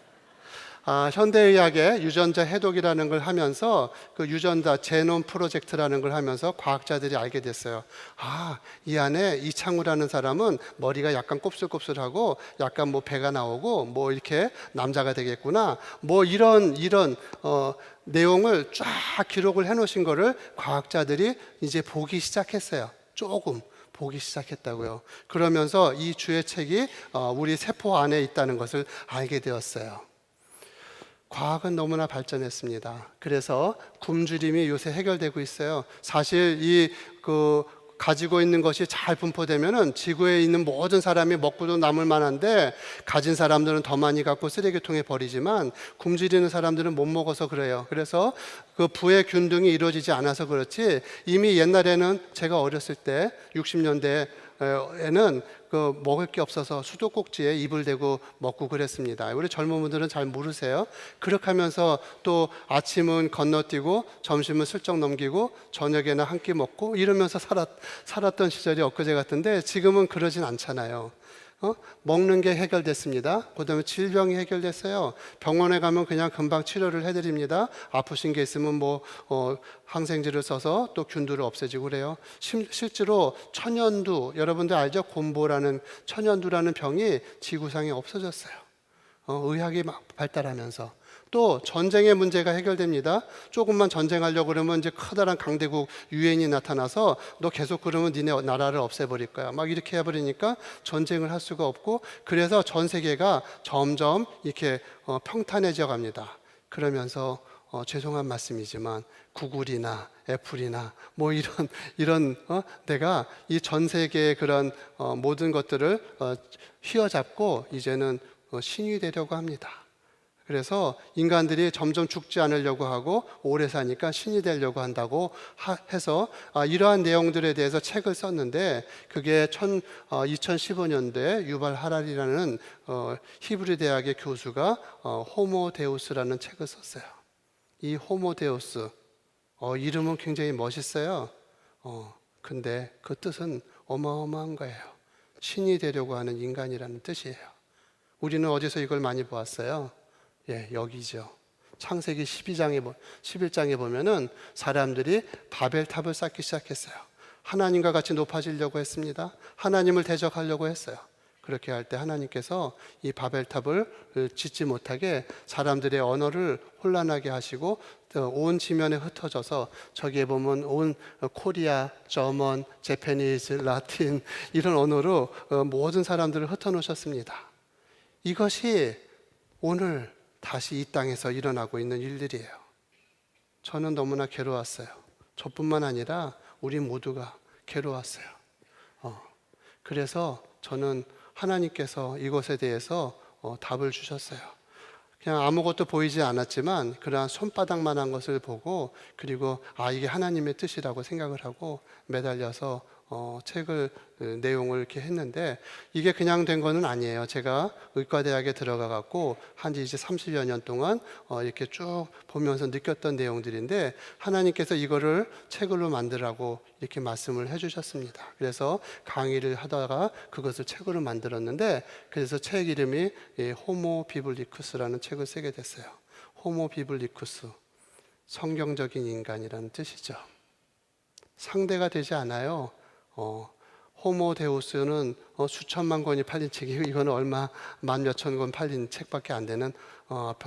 Speaker 2: 현대의학의 유전자 해독이라는 걸 하면서 그 유전자 제놈 프로젝트라는 걸 하면서 과학자들이 알게 됐어요. 이 안에 이창우라는 사람은 머리가 약간 곱슬곱슬하고 약간 뭐 배가 나오고 뭐 이렇게 남자가 되겠구나. 뭐 이런 내용을 쫙 기록을 해놓으신 거를 과학자들이 이제 보기 시작했어요. 조금 보기 시작했다고요. 그러면서 이 주의 책이 우리 세포 안에 있다는 것을 알게 되었어요. 과학은 너무나 발전했습니다. 그래서 굶주림이 요새 해결되고 있어요. 사실 가지고 있는 것이 잘 분포되면은 지구에 있는 모든 사람이 먹고도 남을 만한데 가진 사람들은 더 많이 갖고 쓰레기통에 버리지만 굶주리는 사람들은 못 먹어서 그래요. 그래서 그 부의 균등이 이루어지지 않아서 그렇지 이미 옛날에는 제가 어렸을 때 60년대에는 먹을 게 없어서 수도꼭지에 입을 대고 먹고 그랬습니다. 우리 젊은 분들은 잘 모르세요. 그렇게 하면서 또 아침은 건너뛰고 점심은 슬쩍 넘기고 저녁에는 한 끼 먹고 이러면서 살았던 시절이 엊그제 같은데 지금은 그러진 않잖아요. 먹는 게 해결됐습니다. 그다음에 질병이 해결됐어요. 병원에 가면 그냥 금방 치료를 해드립니다. 아프신 게 있으면 항생제를 써서 또 균들을 없애지고 그래요. 실제로 천연두, 여러분들 알죠? 곰보라는 천연두라는 병이 지구상에 없어졌어요. 의학이 막 발달하면서 또 전쟁의 문제가 해결됩니다. 조금만 전쟁하려고 그러면 이제 커다란 강대국 유엔이 나타나서 너 계속 그러면 니네 나라를 없애버릴 거야. 막 이렇게 해버리니까 전쟁을 할 수가 없고, 그래서 전 세계가 점점 이렇게 평탄해져 갑니다. 그러면서 죄송한 말씀이지만 구글이나 애플이나 뭐 이런 내가 이 전 세계의 그런 모든 것들을 휘어잡고 이제는 신이 되려고 합니다. 그래서 인간들이 점점 죽지 않으려고 하고 오래 사니까 신이 되려고 한다고 해서 이러한 내용들에 대해서 책을 썼는데, 그게 2015년도에 유발 하랄이라는 히브리 대학의 교수가 호모 데우스라는 책을 썼어요. 이 호모 데우스, 이름은 굉장히 멋있어요. 근데 그 뜻은 어마어마한 거예요. 신이 되려고 하는 인간이라는 뜻이에요. 우리는 어디서 이걸 많이 보았어요? 여기죠. 창세기 11장에 보면은 사람들이 바벨탑을 쌓기 시작했어요. 하나님과 같이 높아지려고 했습니다. 하나님을 대적하려고 했어요. 그렇게 할 때 하나님께서 이 바벨탑을 짓지 못하게 사람들의 언어를 혼란하게 하시고 온 지면에 흩어져서, 저기에 보면 온 코리아, 저먼, 재패니즈, 라틴 이런 언어로 모든 사람들을 흩어놓으셨습니다. 이것이 오늘 다시 이 땅에서 일어나고 있는 일들이에요. 저는 너무나 괴로웠어요. 저뿐만 아니라 우리 모두가 괴로웠어요. 그래서 저는 하나님께서 이것에 대해서 답을 주셨어요. 그냥 아무것도 보이지 않았지만 그러한 손바닥만한 것을 보고, 그리고 이게 하나님의 뜻이라고 생각을 하고 매달려서 책을 내용을 이렇게 했는데, 이게 그냥 된 거는 아니에요. 제가 의과대학에 들어가 갖고 한지 이제 30여 년 동안 이렇게 쭉 보면서 느꼈던 내용들인데, 하나님께서 이거를 책으로 만들라고 이렇게 말씀을 해주셨습니다. 그래서 강의를 하다가 그것을 책으로 만들었는데, 그래서 책 이름이 호모 비블리쿠스라는 책을 쓰게 됐어요. 호모 비블리쿠스, 성경적인 인간이라는 뜻이죠. 상대가 되지 않아요. 호모 데우스는 수천만 권이 팔린 책이고, 이거는 얼마 만 몇천 권 팔린 책밖에 안 되는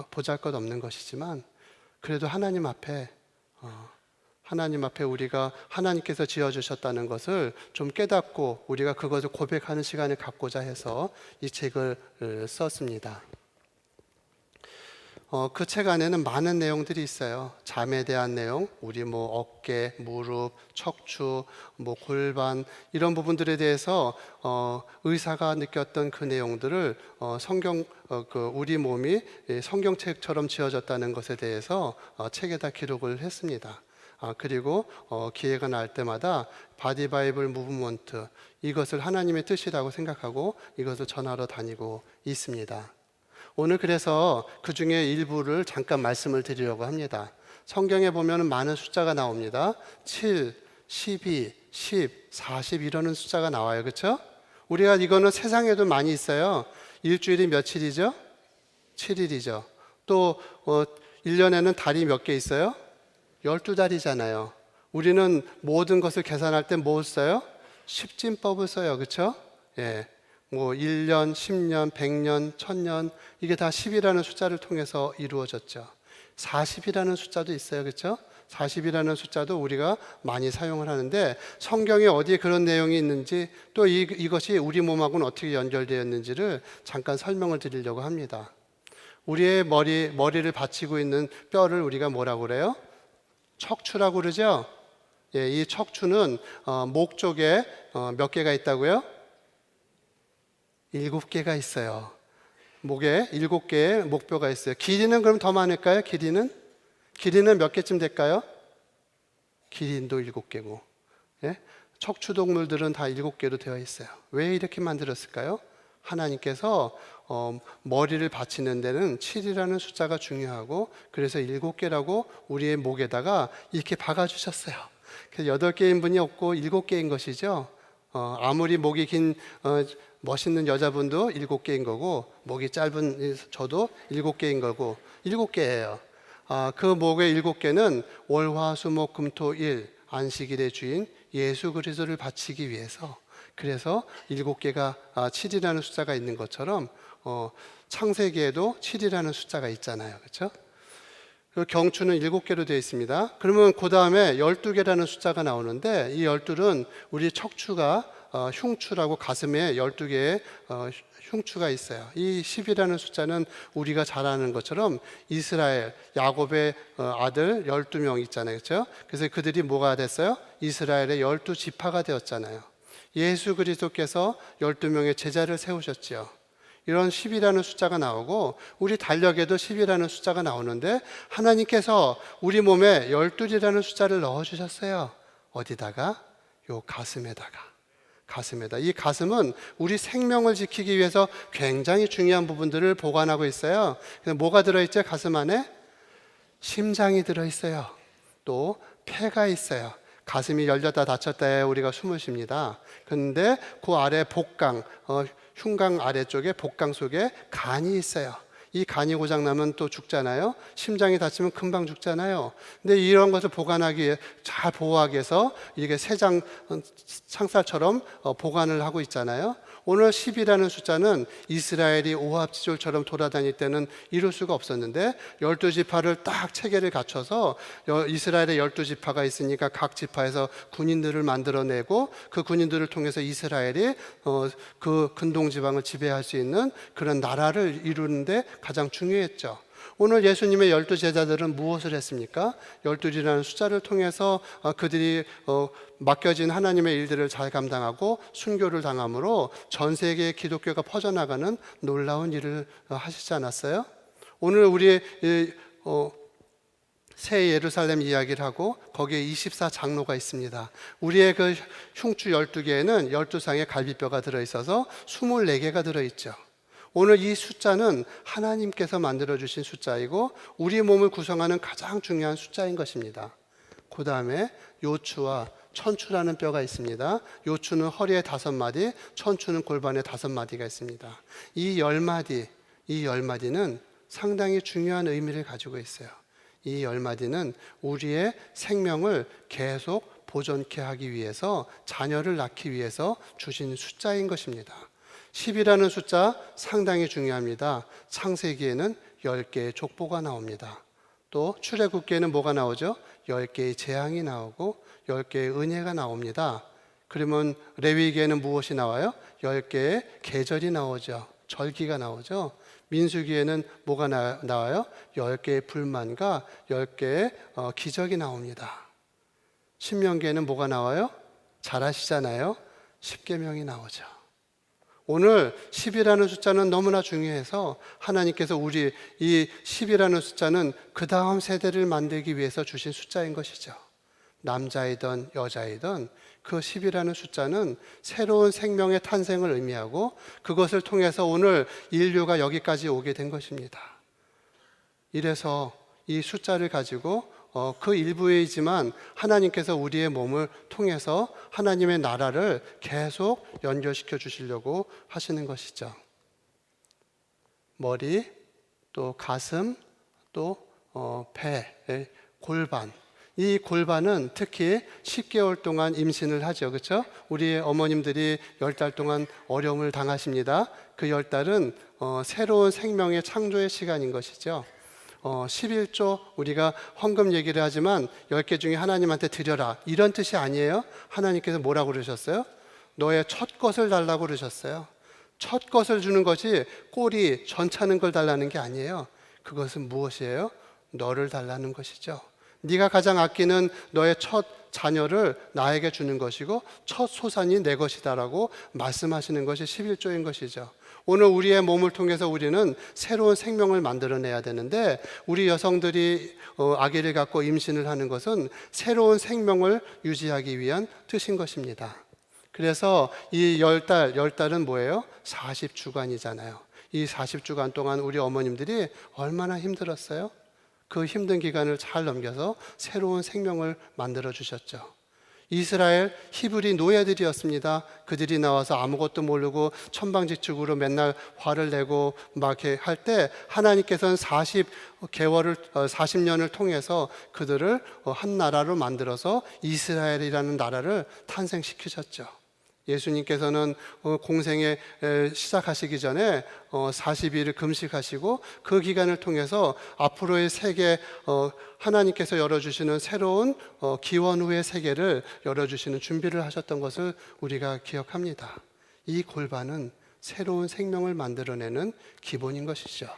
Speaker 2: 보잘것없는 것이지만, 그래도 하나님 앞에 우리가 하나님께서 지어주셨다는 것을 좀 깨닫고 우리가 그것을 고백하는 시간을 갖고자 해서 이 책을 썼습니다. 그 책 안에는 많은 내용들이 있어요. 잠에 대한 내용, 우리 뭐 어깨, 무릎, 척추, 뭐 골반 이런 부분들에 대해서 의사가 느꼈던 그 내용들을 우리 몸이 성경책처럼 지어졌다는 것에 대해서 책에다 기록을 했습니다. 그리고 기회가 날 때마다 바디 바이블 무브먼트, 이것을 하나님의 뜻이라고 생각하고 이것을 전하러 다니고 있습니다. 오늘 그래서 그 중에 일부를 잠깐 말씀을 드리려고 합니다. 성경에 보면 많은 숫자가 나옵니다. 7, 12, 10, 40 이러는 숫자가 나와요. 그렇죠? 우리가 이거는 세상에도 많이 있어요. 일주일이 며칠이죠? 7일이죠. 또 1년에는 달이 몇 개 있어요? 12달이잖아요. 우리는 모든 것을 계산할 때 뭘 써요? 십진법을 써요. 그렇죠? 뭐 1년, 10년, 100년, 1000년 이게 다 10이라는 숫자를 통해서 이루어졌죠. 40이라는 숫자도 있어요. 그렇죠? 40이라는 숫자도 우리가 많이 사용을 하는데, 성경에 어디에 그런 내용이 있는지, 또 이것이 우리 몸하고는 어떻게 연결되어 있는지를 잠깐 설명을 드리려고 합니다. 우리의 머리를 받치고 있는 뼈를 우리가 뭐라고 그래요? 척추라고 그러죠? 이 척추는 목 쪽에 몇 개가 있다고요? 7개가 있어요. 목에 7개의 목뼈가 있어요. 길이는 그럼 더 많을까요? 길이는 몇 개쯤 될까요? 길이도 7개고, 척추 동물들은 다 7개로 되어 있어요. 왜 이렇게 만들었을까요? 하나님께서 머리를 받치는 데는 7이라는 숫자가 중요하고, 그래서 7개라고 우리의 목에다가 이렇게 박아주셨어요. 그래서 8개인 분이 없고 7개인 것이죠. 아무리 목이 긴 멋있는 여자분도 7개인 거고, 목이 짧은 저도 7개인 거고, 7개예요. 그 목의 7개는 월화수목금토일 안식일의 주인 예수 그리스도를 바치기 위해서, 그래서 7개가 7이라는 숫자가 있는 것처럼 창세기에도 7이라는 숫자가 있잖아요. 그렇죠? 그 경추는 7개로 되어 있습니다. 그러면 그 다음에 12개라는 숫자가 나오는데 이 12은 우리 척추가 흉추라고 가슴에 12개의 흉추가 있어요. 이 10이라는 숫자는 우리가 잘 아는 것처럼 이스라엘, 야곱의 아들 12명 있잖아요. 그렇죠? 그래서 그들이 뭐가 됐어요? 이스라엘의 12지파가 되었잖아요. 예수 그리스도께서 12명의 제자를 세우셨죠. 이런 10이라는 숫자가 나오고 우리 달력에도 10이라는 숫자가 나오는데 하나님께서 우리 몸에 12이라는 숫자를 넣어주셨어요. 어디다가? 요 가슴에다가. 이 가슴은 우리 생명을 지키기 위해서 굉장히 중요한 부분들을 보관하고 있어요. 그래서 뭐가 들어있죠? 가슴 안에? 심장이 들어있어요. 또 폐가 있어요. 가슴이 열렸다 닫혔다에 우리가 숨을 쉽니다. 그런데 그 아래 복강, 흉강 아래쪽에 복강 속에 간이 있어요. 이 간이 고장나면 또 죽잖아요. 심장이 다치면 금방 죽잖아요. 근데 이런 것을 보관하기 위해, 잘 보호하기 위해서 이게 세장 창살처럼 보관을 하고 있잖아요. 오늘 10이라는 숫자는 이스라엘이 오합지졸처럼 돌아다닐 때는 이룰 수가 없었는데 12지파를 딱 체계를 갖춰서 이스라엘의 12지파가 있으니까 각 지파에서 군인들을 만들어내고 그 군인들을 통해서 이스라엘이 그 근동지방을 지배할 수 있는 그런 나라를 이루는데 가장 중요했죠. 오늘 예수님의 12제자들은 무엇을 했습니까? 12이라는 숫자를 통해서 그들이 맡겨진 하나님의 일들을 잘 감당하고 순교를 당함으로 전 세계에 기독교가 퍼져나가는 놀라운 일을 하시지 않았어요? 오늘 우리 새 예루살렘 이야기를 하고 거기에 24장로가 있습니다. 우리의 그 흉추 12개에는 12상의 갈비뼈가 들어있어서 24개가 들어있죠. 오늘 이 숫자는 하나님께서 만들어주신 숫자이고 우리 몸을 구성하는 가장 중요한 숫자인 것입니다. 그 다음에 요추와 천추라는 뼈가 있습니다. 요추는 허리에 5마디, 천추는 골반에 5마디가 있습니다. 이 10마디는 상당히 중요한 의미를 가지고 있어요. 이 10마디는 우리의 생명을 계속 보존케 하기 위해서, 자녀를 낳기 위해서 주신 숫자인 것입니다. 10이라는 숫자 상당히 중요합니다. 창세기에는 10개의 족보가 나옵니다. 또 출애굽기에는 뭐가 나오죠? 10개의 재앙이 나오고 10개의 은혜가 나옵니다. 그러면 레위기에는 무엇이 나와요? 10개의 계절이 나오죠. 절기가 나오죠. 민수기에는 뭐가 나와요? 10개의 불만과 10개의 기적이 나옵니다. 신명기에는 뭐가 나와요? 잘 아시잖아요. 십계명이 나오죠. 오늘 10이라는 숫자는 너무나 중요해서 하나님께서 우리 이 10이라는 숫자는 그 다음 세대를 만들기 위해서 주신 숫자인 것이죠. 남자이든 여자이든 그 10이라는 숫자는 새로운 생명의 탄생을 의미하고 그것을 통해서 오늘 인류가 여기까지 오게 된 것입니다. 이래서 이 숫자를 가지고 그 일부이지만 하나님께서 우리의 몸을 통해서 하나님의 나라를 계속 연결시켜 주시려고 하시는 것이죠. 머리, 또 가슴, 또 배, 골반. 이 골반은 특히 10개월 동안 임신을 하죠. 그렇죠? 우리 어머님들이 10달 동안 어려움을 당하십니다. 그 10달은 새로운 생명의 창조의 시간인 것이죠. 11조 우리가 헌금 얘기를 하지만 10개 중에 하나님한테 드려라 이런 뜻이 아니에요. 하나님께서 뭐라고 그러셨어요? 너의 첫 것을 달라고 그러셨어요. 첫 것을 주는 것이 꼬리 전차는 걸 달라는 게 아니에요. 그것은 무엇이에요? 너를 달라는 것이죠. 네가 가장 아끼는 너의 첫 자녀를 나에게 주는 것이고 첫 소산이 내 것이다라고 말씀하시는 것이 11조인 것이죠. 오늘 우리의 몸을 통해서 우리는 새로운 생명을 만들어내야 되는데 우리 여성들이 아기를 갖고 임신을 하는 것은 새로운 생명을 유지하기 위한 뜻인 것입니다. 그래서 이 10달은 뭐예요? 40주간이잖아요. 이 40주간 동안 우리 어머님들이 얼마나 힘들었어요? 그 힘든 기간을 잘 넘겨서 새로운 생명을 만들어 주셨죠. 이스라엘 히브리 노예들이었습니다. 그들이 나와서 아무것도 모르고 천방지축으로 맨날 화를 내고 막 이렇게 할 때 하나님께서는 40년을 통해서 그들을 한 나라로 만들어서 이스라엘이라는 나라를 탄생시키셨죠. 예수님께서는 공생에 시작하시기 전에 40일을 금식하시고 그 기간을 통해서 앞으로의 세계, 하나님께서 열어주시는 새로운 기원 후의 세계를 열어주시는 준비를 하셨던 것을 우리가 기억합니다. 이 골반은 새로운 생명을 만들어내는 기본인 것이죠.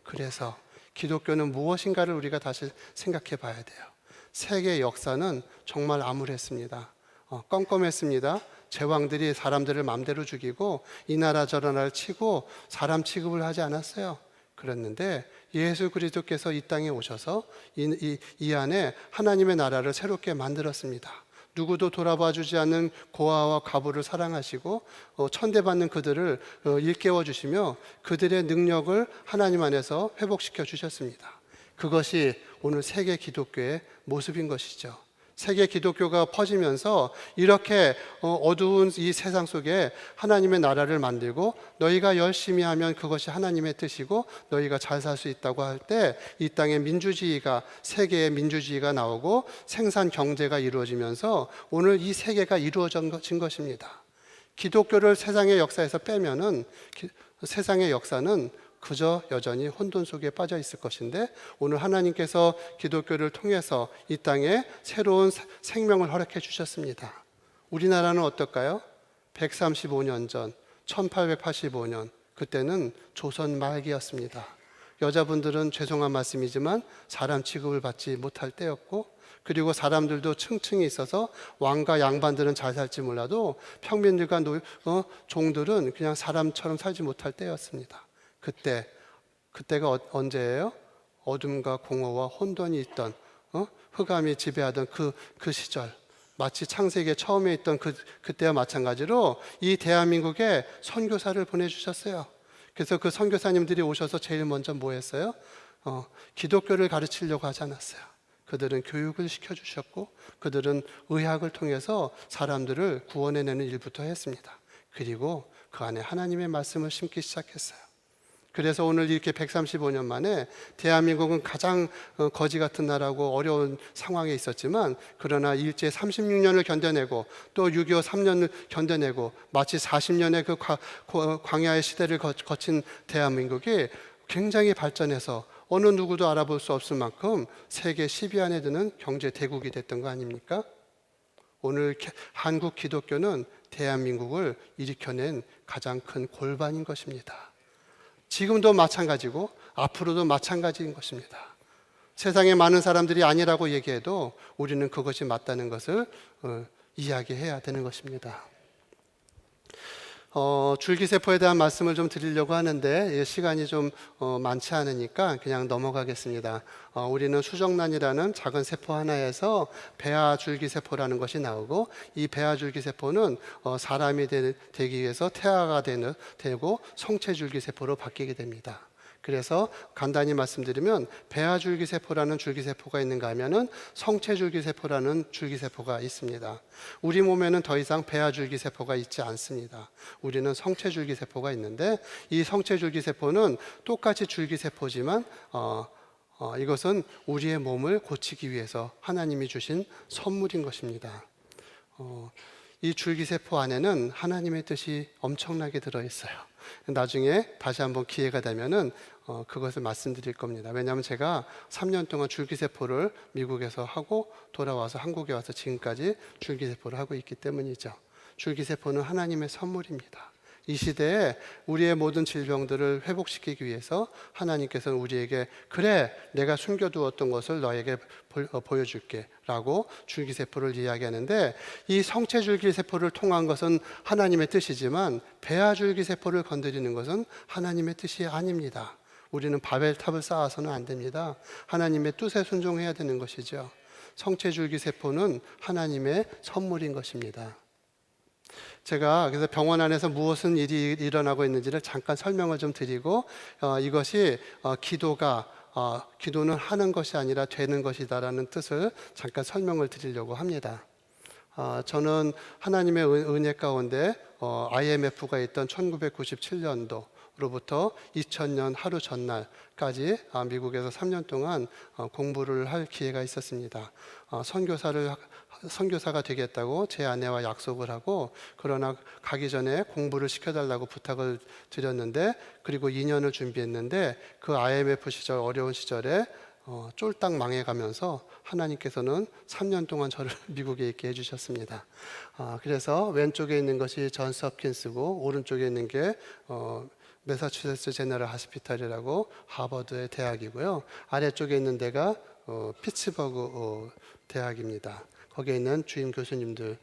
Speaker 2: 그래서 기독교는 무엇인가를 우리가 다시 생각해 봐야 돼요. 세계 역사는 정말 암울했습니다. 껌껌했습니다. 제왕들이 사람들을 마음대로 죽이고 이 나라 저 나라를 치고 사람 취급을 하지 않았어요. 그랬는데 예수 그리스도께서 이 땅에 오셔서 이 안에 하나님의 나라를 새롭게 만들었습니다. 누구도 돌아봐 주지 않는 고아와 과부를 사랑하시고 천대받는 그들을 일깨워 주시며 그들의 능력을 하나님 안에서 회복시켜 주셨습니다. 그것이 오늘 세계 기독교의 모습인 것이죠. 세계 기독교가 퍼지면서 이렇게 어두운 이 세상 속에 하나님의 나라를 만들고 너희가 열심히 하면 그것이 하나님의 뜻이고 너희가 잘 살 수 있다고 할 때 이 땅에 민주주의가, 세계의 민주주의가 나오고 생산 경제가 이루어지면서 오늘 이 세계가 이루어진 것입니다. 기독교를 세상의 역사에서 빼면은 세상의 역사는 그저 여전히 혼돈 속에 빠져 있을 것인데 오늘 하나님께서 기독교를 통해서 이 땅에 새로운 생명을 허락해 주셨습니다. 우리나라는 어떨까요? 135년 전 1885년 그때는 조선 말기였습니다. 여자분들은 죄송한 말씀이지만 사람 취급을 받지 못할 때였고 그리고 사람들도 층층이 있어서 왕과 양반들은 잘 살지 몰라도 평민들과 종들은 그냥 사람처럼 살지 못할 때였습니다. 그때가 언제예요? 어둠과 공허와 혼돈이 있던 흑암이 지배하던 그 시절, 마치 창세기에 처음에 있던 그때와 마찬가지로 이 대한민국에 선교사를 보내주셨어요. 그래서 그 선교사님들이 오셔서 제일 먼저 뭐 했어요? 기독교를 가르치려고 하지 않았어요. 그들은 교육을 시켜주셨고 그들은 의학을 통해서 사람들을 구원해내는 일부터 했습니다. 그리고 그 안에 하나님의 말씀을 심기 시작했어요. 그래서 오늘 이렇게 135년 만에 대한민국은 가장 거지 같은 나라고 어려운 상황에 있었지만 그러나 일제 36년을 견뎌내고 또 6.25 3년을 견뎌내고 마치 40년의 그 광야의 시대를 거친 대한민국이 굉장히 발전해서 어느 누구도 알아볼 수 없을 만큼 세계 10위 안에 드는 경제 대국이 됐던 거 아닙니까? 오늘 한국 기독교는 대한민국을 일으켜낸 가장 큰 골반인 것입니다. 지금도 마찬가지고 앞으로도 마찬가지인 것입니다. 세상에 많은 사람들이 아니라고 얘기해도 우리는 그것이 맞다는 것을 이야기해야 되는 것입니다. 줄기세포에 대한 말씀을 좀 드리려고 하는데 시간이 좀 많지 않으니까 그냥 넘어가겠습니다. 우리는 수정란이라는 작은 세포 하나에서 배아줄기세포라는 것이 나오고 이 배아줄기세포는 사람이 되기 위해서 태아가 되고 성체줄기세포로 바뀌게 됩니다. 그래서 간단히 말씀드리면 배아줄기세포라는 줄기세포가 있는가 하면은 성체줄기세포라는 줄기세포가 있습니다. 우리 몸에는 더 이상 배아줄기세포가 있지 않습니다. 우리는 성체줄기세포가 있는데 이 성체줄기세포는 똑같이 줄기세포지만 이것은 우리의 몸을 고치기 위해서 하나님이 주신 선물인 것입니다. 이 줄기세포 안에는 하나님의 뜻이 엄청나게 들어있어요. 나중에 다시 한번 기회가 되면은 그것을 말씀드릴 겁니다. 왜냐하면 제가 3년 동안 줄기세포를 미국에서 하고 돌아와서 한국에 와서 지금까지 줄기세포를 하고 있기 때문이죠. 줄기세포는 하나님의 선물입니다. 이 시대에 우리의 모든 질병들을 회복시키기 위해서 하나님께서는 우리에게 그래 내가 숨겨두었던 것을 너에게 보여줄게 라고 줄기세포를 이야기하는데 이 성체줄기세포를 통한 것은 하나님의 뜻이지만 배아줄기세포를 건드리는 것은 하나님의 뜻이 아닙니다. 우리는 바벨탑을 쌓아서는 안 됩니다. 하나님의 뜻에 순종해야 되는 것이죠. 성체줄기세포는 하나님의 선물인 것입니다. 제가 그래서 병원 안에서 무엇은 일이 일어나고 있는지를 잠깐 설명을 좀 드리고 이것이 기도는 하는 것이 아니라 되는 것이다라는 뜻을 잠깐 설명을 드리려고 합니다. 저는 하나님의 은혜 가운데 IMF가 있던 1997년도 로부터 2000년 하루 전날까지 미국에서 3년 동안 공부를 할 기회가 있었습니다. 선교사를 선교사가 되겠다고 제 아내와 약속을 하고, 그러나 가기 전에 공부를 시켜달라고 부탁을 드렸는데, 그리고 2년을 준비했는데 그 IMF 시절, 어려운 시절에 쫄딱 망해가면서 하나님께서는 3년 동안 저를 미국에 있게 해주셨습니다. 그래서 왼쪽에 있는 것이 존스 홉킨스고 오른쪽에 있는 게 매사추세츠 제너럴 하스피탈이라고 하버드의 대학이고요. 아래쪽에 있는 데가 피츠버그 대학입니다. 거기에 있는 주임 교수님들,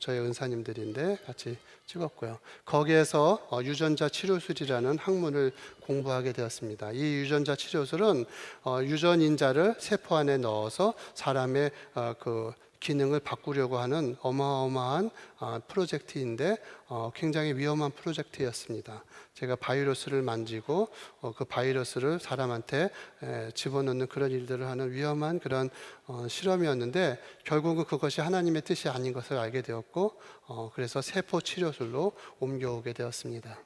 Speaker 2: 저희 은사님들인데 같이 찍었고요. 거기에서 유전자 치료술이라는 학문을 공부하게 되었습니다. 이 유전자 치료술은 유전인자를 세포 안에 넣어서 사람의 그 기능을 바꾸려고 하는 어마어마한 프로젝트인데 굉장히 위험한 프로젝트였습니다. 제가 바이러스를 만지고 그 바이러스를 사람한테 집어넣는 그런 일들을 하는 위험한 그런 실험이었는데, 결국은 그것이 하나님의 뜻이 아닌 것을 알게 되었고, 그래서 세포 치료술로 옮겨오게 되었습니다.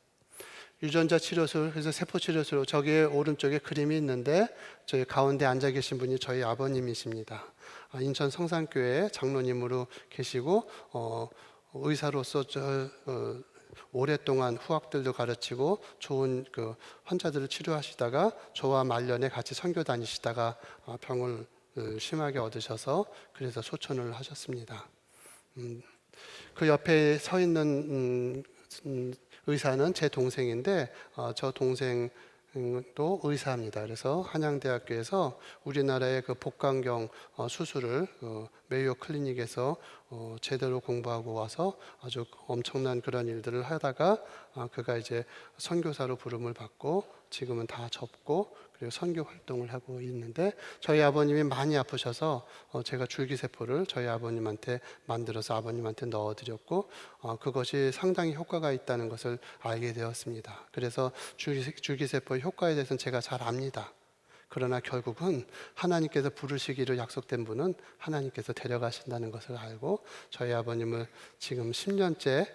Speaker 2: 유전자 치료술, 그래서 세포 치료술, 저기 오른쪽에 그림이 있는데 저희 가운데 앉아 계신 분이 저희 아버님이십니다. 인천 성산교회 장로님으로 계시고 의사로서 오랫동안 후학들도 가르치고 좋은 그 환자들을 치료하시다가 저와 말년에 같이 선교 다니시다가 병을 심하게 얻으셔서 그래서 소천을 하셨습니다. 그 옆에 서 있는 의사는 제 동생인데 저 동생도 의사입니다. 그래서 한양대학교에서 우리나라의 그 복강경 수술을 메이오 클리닉에서 제대로 공부하고 와서 아주 엄청난 그런 일들을 하다가 그가 이제 선교사로 부름을 받고 지금은 다 접고 그리고 선교 활동을 하고 있는데, 저희 아버님이 많이 아프셔서 제가 줄기세포를 저희 아버님한테 만들어서 아버님한테 넣어드렸고 그것이 상당히 효과가 있다는 것을 알게 되었습니다. 그래서 줄기세포의 효과에 대해서는 제가 잘 압니다. 그러나 결국은 하나님께서 부르시기로 약속된 분은 하나님께서 데려가신다는 것을 알고 저희 아버님을 지금 10년째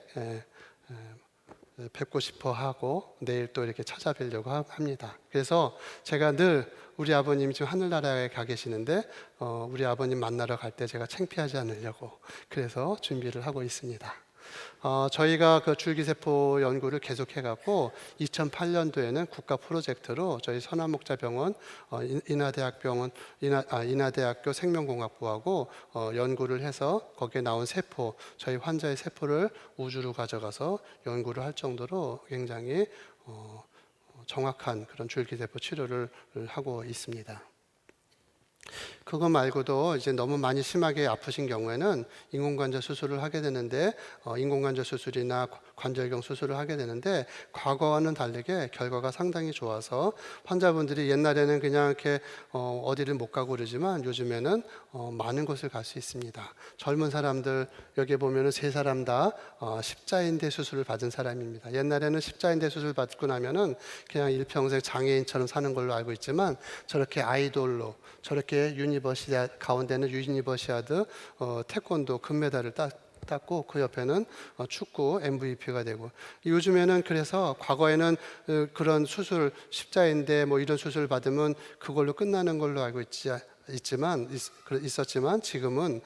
Speaker 2: 뵙고 싶어 하고 내일 또 이렇게 찾아뵈려고 합니다. 그래서 제가 늘 우리 아버님이 지금 하늘나라에 가 계시는데 우리 아버님 만나러 갈 때 제가 창피하지 않으려고 그래서 준비를 하고 있습니다. 저희가 그 줄기세포 연구를 계속해갖고 2008년도에는 국가 프로젝트로 저희 선한목자병원, 인하대학교 생명공학부하고 연구를 해서 거기에 나온 세포, 저희 환자의 세포를 우주로 가져가서 연구를 할 정도로 굉장히 정확한 그런 줄기세포 치료를 하고 있습니다. 그거 말고도 이제 너무 많이 심하게 아프신 경우에는 인공관절 수술을 하게 되는데 인공관절 수술이나 관절경 수술을 하게 되는데 과거와는 다르게 결과가 상당히 좋아서 환자분들이 옛날에는 그냥 이렇게 어디를 못 가고 그러지만 요즘에는 많은 곳을 갈 수 있습니다. 젊은 사람들 여기 보면은 세 사람 다 십자인대 수술을 받은 사람입니다. 옛날에는 십자인대 수술 받고 나면은 그냥 일평생 장애인처럼 사는 걸로 알고 있지만 저렇게 아이돌로 저렇게 유니버시아드 가운데는 유니버시아드 태권도 금메달을 땄고 그 옆에는 축구 MVP가 되고, 요즘에는 그래서 과거에는 그런 수술 십자인대 뭐 이런 수술 받으면 그걸로 끝나는 걸로 알고 있었지만 지금은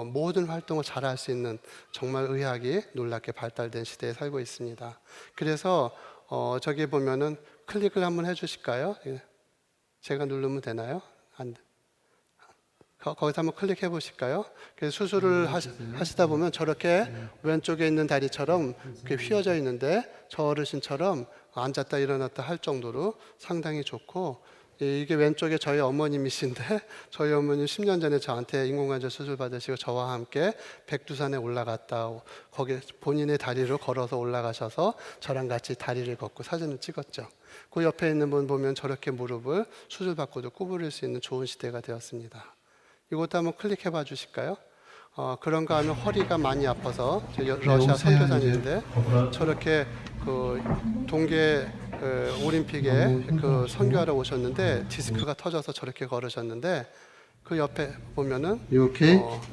Speaker 2: 모든 활동을 잘 할 수 있는 정말 의학이 놀랍게 발달된 시대에 살고 있습니다. 그래서 저기 보면은 클릭을 한번 해주실까요? 제가 누르면 되나요? 안 돼. 거기서 한번 클릭해 보실까요? 그래서 수술을 하시다 보면 저렇게 왼쪽에 있는 다리처럼 이렇게 휘어져 있는데 저 어르신처럼 앉았다 일어났다 할 정도로 상당히 좋고, 이게 왼쪽에 저희 어머님이신데 저희 어머님 10년 전에 저한테 인공관절 수술 받으시고 저와 함께 백두산에 올라갔다 거기 본인의 다리로 걸어서 올라가셔서 저랑 같이 다리를 걷고 사진을 찍었죠. 그 옆에 있는 분 보면 저렇게 무릎을 수술 받고도 구부릴 수 있는 좋은 시대가 되었습니다. 이것도 한번 클릭해 봐 주실까요? 그런가 하면 허리가 많이 아파서 러시아 선교사님인데 저렇게 그 동계 올림픽에 그 선교하러 오셨는데 디스크가 터져서 저렇게 걸으셨는데 그 옆에 보면은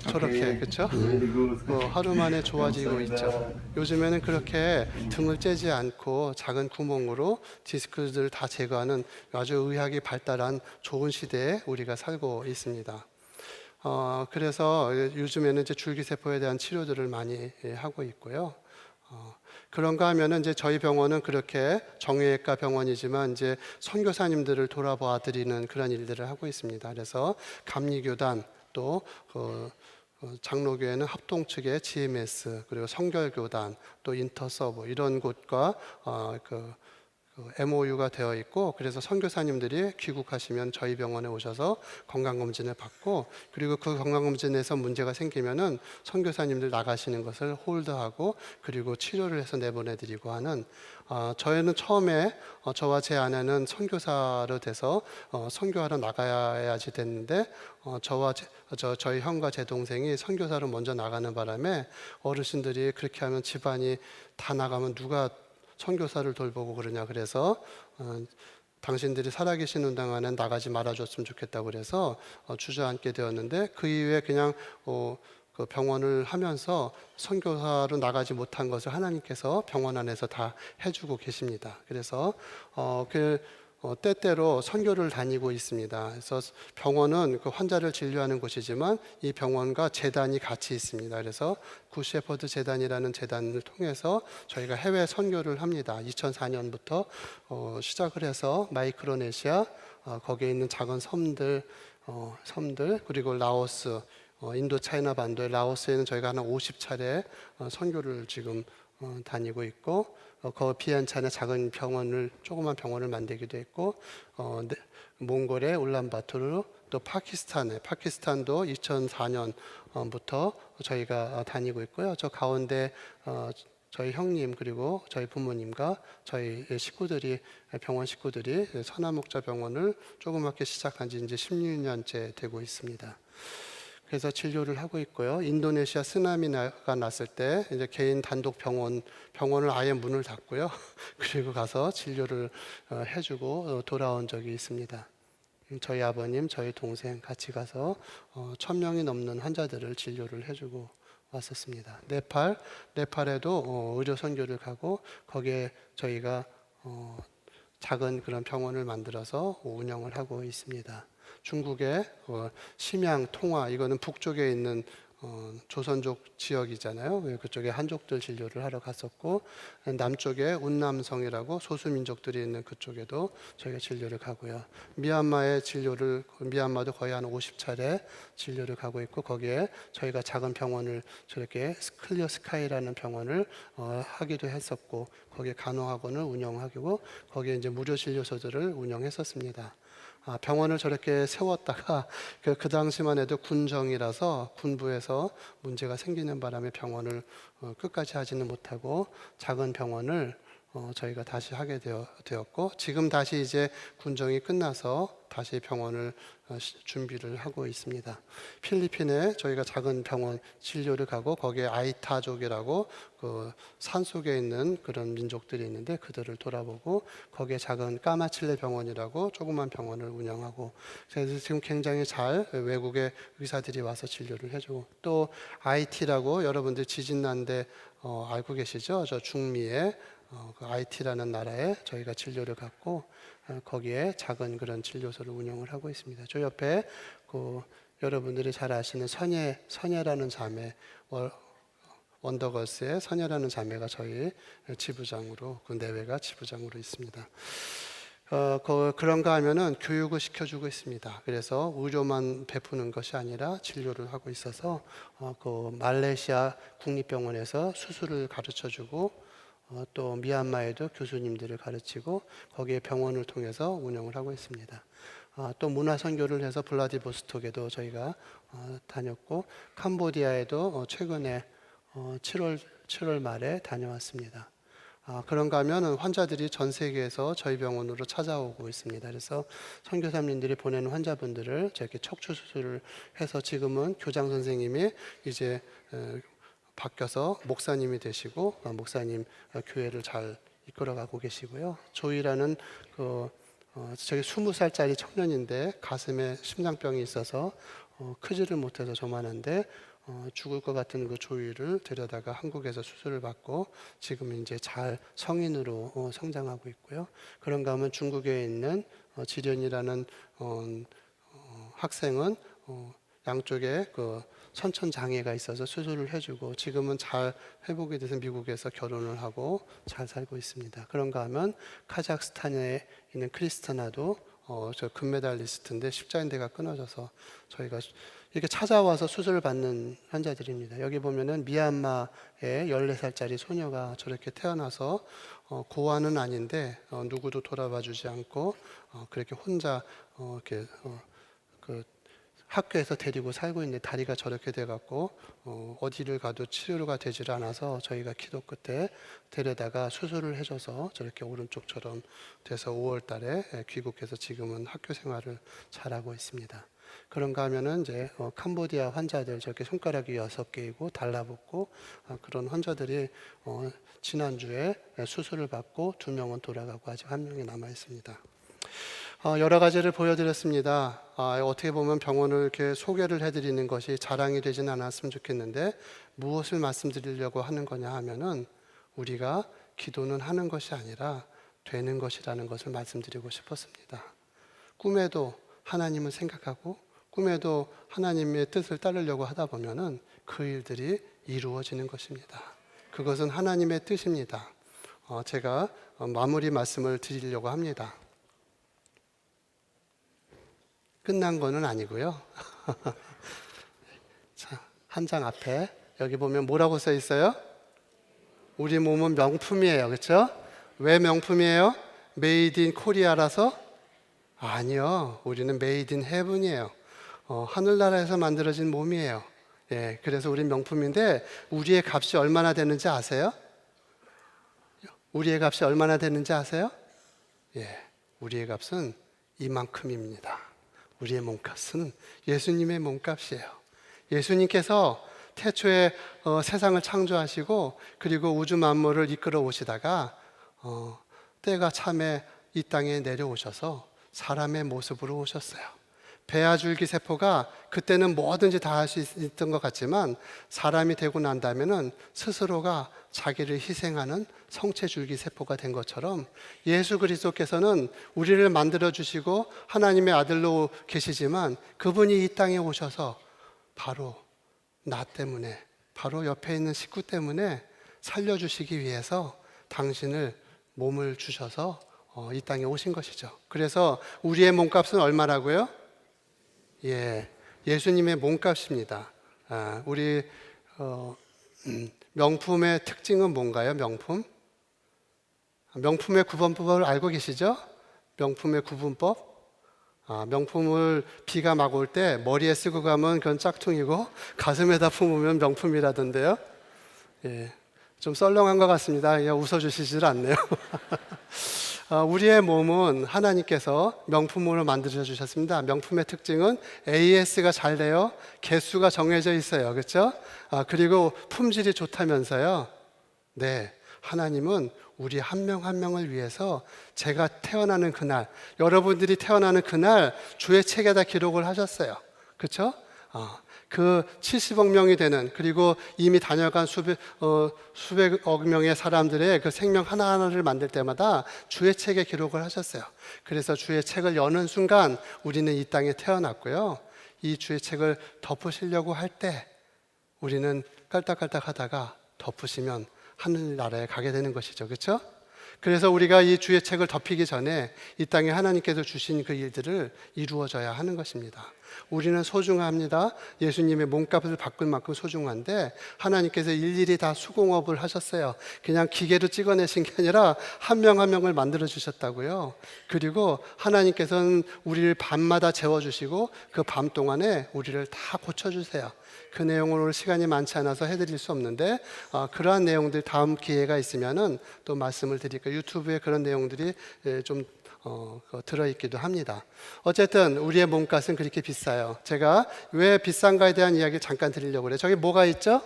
Speaker 2: 저렇게 그렇죠? 하루 만에 좋아지고 있죠. 요즘에는 그렇게 등을 째지 않고 작은 구멍으로 디스크를 다 제거하는 아주 의학이 발달한 좋은 시대에 우리가 살고 있습니다. 그래서 요즘에는 이제 줄기세포에 대한 치료들을 많이 하고 있고요. 그런가 하면은 이제 저희 병원은 그렇게 정형외과 병원이지만 이제 선교사님들을 돌아봐 드리는 그런 일들을 하고 있습니다. 그래서 감리교단 또 장로교회는 합동 측의 GMS 그리고 성결교단 또 인터서브 이런 곳과 MOU가 되어 있고 그래서 선교사님들이 귀국하시면 저희 병원에 오셔서 건강검진을 받고 그리고 그 건강검진에서 문제가 생기면은 선교사님들 나가시는 것을 홀드하고 그리고 치료를 해서 내보내드리고 하는 저희는 처음에 저와 제 아내는 선교사로 돼서 선교하러 나가야지 됐는데 저희 형과 제 동생이 선교사로 먼저 나가는 바람에 어르신들이 그렇게 하면 집안이 다 나가면 누가 선교사를 돌보고 그러냐 그래서 당신들이 살아계시는 동안엔 나가지 말아줬으면 좋겠다고 그래서 주저앉게 되었는데 그 이후에 그냥 그 병원을 하면서 선교사로 나가지 못한 것을 하나님께서 병원 안에서 다 해주고 계십니다. 그래서 때때로 선교를 다니고 있습니다. 그래서 병원은 그 환자를 진료하는 곳이지만 이 병원과 재단이 같이 있습니다. 그래서 굿셰퍼드 재단이라는 재단을 통해서 저희가 해외 선교를 합니다. 2004년부터 시작을 해서 마이크로네시아 거기에 있는 작은 섬들 그리고 라오스 인도 차이나 반도의 라오스에는 저희가 한 50차례 선교를 지금 다니고 있고 그 비엔찬에 작은 병원을 조그만 병원을 만들기도 했고 몽골의 울란바토르 또 파키스탄도 2004년부터 저희가 다니고 있고요. 저 가운데 저희 형님 그리고 저희 부모님과 저희 병원 식구들이 선화목자병원을 조그맣게 시작한 지 이제 16년째 되고 있습니다. 그래서 진료를 하고 있고요. 인도네시아 쓰나미가 났을 때 이제 개인 단독 병원을 아예 문을 닫고요. 그리고 가서 진료를 해주고 돌아온 적이 있습니다. 저희 아버님, 저희 동생 같이 가서 1,000명이 넘는 환자들을 진료를 해주고 왔었습니다. 네팔에도 의료 선교를 가고 거기에 저희가 작은 그런 병원을 만들어서 운영을 하고 있습니다. 중국의 심양, 통화 이거는 북쪽에 있는 조선족 지역이잖아요. 그쪽에 한족들 진료를 하러 갔었고 남쪽에 운남성이라고 소수민족들이 있는 그쪽에도 저희가 진료를 가고요. 미얀마도 거의 한 50차례 진료를 가고 있고 거기에 저희가 작은 병원을 저렇게 클리어 스카이라는 병원을 하기도 했었고 거기에 간호학원을 운영하고 거기에 이제 무료 진료소들을 운영했었습니다. 병원을 저렇게 세웠다가 그 당시만 해도 군정이라서 군부에서 문제가 생기는 바람에 병원을 끝까지 하지는 못하고 작은 병원을 저희가 다시 하게 되었고 지금 다시 이제 군정이 끝나서 다시 병원을 준비를 하고 있습니다. 필리핀에 저희가 작은 병원 진료를 가고 거기에 아이타족이라고 그 산속에 있는 그런 민족들이 있는데 그들을 돌아보고 거기에 작은 까마칠레 병원이라고 조그만 병원을 운영하고 그래서 지금 굉장히 잘 외국의 의사들이 와서 진료를 해주고 또 IT라고 여러분들 지진 난데 알고 계시죠? 저 중미에 그 IT라는 나라에 저희가 진료를 갖고 거기에 작은 그런 진료소를 운영을 하고 있습니다. 저 옆에 여러분들이 잘 아시는 선예라는 자매 원더걸스의 선예라는 자매가 저희 지부장으로 그 내외가 지부장으로 있습니다. 그런가 하면은 교육을 시켜주고 있습니다. 그래서 의료만 베푸는 것이 아니라 진료를 하고 있어서 그 말레이시아 국립병원에서 수술을 가르쳐주고 또 미얀마에도 교수님들을 가르치고 거기에 병원을 통해서 운영을 하고 있습니다. 또 문화 선교를 해서 블라디보스톡에도 저희가 다녔고 캄보디아에도 최근에 7월 말에 다녀왔습니다. 그런가 하면 환자들이 전 세계에서 저희 병원으로 찾아오고 있습니다. 그래서 선교사님들이 보내는 환자분들을 저렇게 척추 수술을 해서 지금은 교장 선생님이 이제 바뀌어서 목사님이 되시고 목사님 교회를 잘 이끌어가고 계시고요. 조이라는 저기 20살짜리 청년인데 가슴에 심장병이 있어서 크지를 못해서 조만한데 죽을 것 같은 그 조이를 데려다가 한국에서 수술을 받고 지금 이제 잘 성인으로 성장하고 있고요. 그런가 하면 중국에 있는 지련이라는 학생은 양쪽에 그 선천 장애가 있어서 수술을 해주고 지금은 잘 회복이 돼서 미국에서 결혼을 하고 잘 살고 있습니다. 그런가 하면 카자흐스탄에 있는 크리스타나도 저 금메달리스트인데 십자인대가 끊어져서 저희가 이렇게 찾아와서 수술을 받는 환자들입니다. 여기 보면은 미얀마의 14살짜리 소녀가 저렇게 태어나서 고아는 아닌데 누구도 돌아봐 주지 않고 그렇게 혼자 이렇게 그 학교에서 데리고 살고 있는데 다리가 저렇게 돼갖고 어디를 가도 치료가 되질 않아서 저희가 기도 끝에 데려다가 수술을 해줘서 저렇게 오른쪽처럼 돼서 5월 달에 귀국해서 지금은 학교 생활을 잘하고 있습니다. 그런가 하면은 이제 캄보디아 환자들 저렇게 손가락이 6개이고 달라붙고 그런 환자들이 지난주에 수술을 받고 2명은 돌아가고 아직 1명이 남아 있습니다. 여러 가지를 보여드렸습니다. 어떻게 보면 병원을 이렇게 소개를 해드리는 것이 자랑이 되진 않았으면 좋겠는데 무엇을 말씀드리려고 하는 거냐 하면은 우리가 기도는 하는 것이 아니라 되는 것이라는 것을 말씀드리고 싶었습니다. 꿈에도 하나님을 생각하고 꿈에도 하나님의 뜻을 따르려고 하다 보면은 그 일들이 이루어지는 것입니다. 그것은 하나님의 뜻입니다. 제가 마무리 말씀을 드리려고 합니다. 끝난 거는 아니고요. 자, 한 장 앞에 여기 보면 뭐라고 써 있어요? 우리 몸은 명품이에요. 그렇죠? 왜 명품이에요? 메이드 인 코리아라서? 아니요. 우리는 메이드 인 헤븐이에요. 하늘나라에서 만들어진 몸이에요. 예, 그래서 우리 명품인데 우리의 값이 얼마나 되는지 아세요? 우리의 값이 얼마나 되는지 아세요? 예, 우리의 값은 이만큼입니다. 우리의 몸값은 예수님의 몸값이에요. 예수님께서 태초에 세상을 창조하시고 그리고 우주 만물을 이끌어 오시다가 때가 참에 이 땅에 내려오셔서 사람의 모습으로 오셨어요. 배아줄기 세포가 그때는 뭐든지 다 할 수 있던 것 같지만 사람이 되고 난 다음에는 스스로가 자기를 희생하는 성체줄기 세포가 된 것처럼 예수 그리스도께서는 우리를 만들어 주시고 하나님의 아들로 계시지만 그분이 이 땅에 오셔서 바로 나 때문에 바로 옆에 있는 식구 때문에 살려주시기 위해서 당신을 몸을 주셔서 이 땅에 오신 것이죠. 그래서 우리의 몸값은 얼마라고요? 예, 예수님의 몸값입니다. 우리 명품의 특징은 뭔가요? 명품의 구분법을 알고 계시죠? 명품의 구분법. 명품을 비가 막 올 때 머리에 쓰고 가면 그건 짝퉁이고 가슴에다 품으면 명품이라던데요. 예, 좀 썰렁한 것 같습니다. 그냥 웃어주시질 않네요. 우리의 몸은 하나님께서 명품으로 만들어 주셨습니다. 명품의 특징은 AS가 잘 돼요. 개수가 정해져 있어요. 그렇죠? 그리고 품질이 좋다면서요. 네, 하나님은 우리 한 명 한 명을 위해서 제가 태어나는 그날, 여러분들이 태어나는 그날 주의 책에다 기록을 하셨어요. 그렇죠? 그 70억 명이 되는 그리고 이미 다녀간 수백억 명의 사람들의 그 생명 하나하나를 만들 때마다 주의 책에 기록을 하셨어요. 그래서 주의 책을 여는 순간 우리는 이 땅에 태어났고요. 이 주의 책을 덮으시려고 할 때 우리는 깔딱깔딱 하다가 덮으시면 하늘나라에 가게 되는 것이죠. 그렇죠? 그래서 우리가 이 주의 책을 덮이기 전에 이 땅에 하나님께서 주신 그 일들을 이루어져야 하는 것입니다. 우리는 소중합니다. 예수님의 몸값을 바꿀 만큼 소중한데 하나님께서 일일이 다 수공업을 하셨어요. 그냥 기계로 찍어내신 게 아니라 한 명 한 명을 만들어 주셨다고요. 그리고 하나님께서는 우리를 밤마다 재워주시고 그 밤 동안에 우리를 다 고쳐주세요. 그 내용을 오늘 시간이 많지 않아서 해드릴 수 없는데 그러한 내용들 다음 기회가 있으면은 또 말씀을 드릴게요. 유튜브에 그런 내용들이 좀 들어있기도 합니다. 어쨌든 우리의 몸값은 그렇게 비싸요. 제가 왜 비싼가에 대한 이야기를 잠깐 드리려고 그래요. 저기 뭐가 있죠?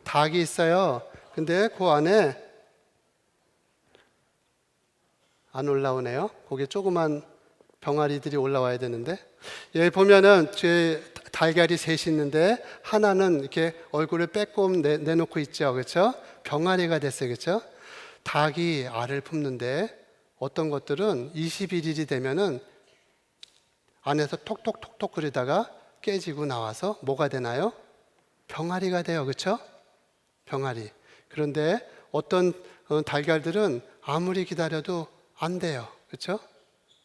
Speaker 2: 닭이 있어요. 근데 그 안에 안 올라오네요. 거기 조그만 병아리들이 올라와야 되는데 여기 보면은 제 달걀이 셋이 있는데 하나는 이렇게 얼굴을 빼꼼 내놓고 있죠. 그렇죠? 병아리가 됐어요. 그렇죠? 닭이 알을 품는데 어떤 것들은 21일이 되면은 안에서 톡톡톡톡 그러다가 깨지고 나와서 뭐가 되나요? 병아리가 돼요. 그렇죠? 병아리. 그런데 어떤 달걀들은 아무리 기다려도 안 돼요. 그렇죠?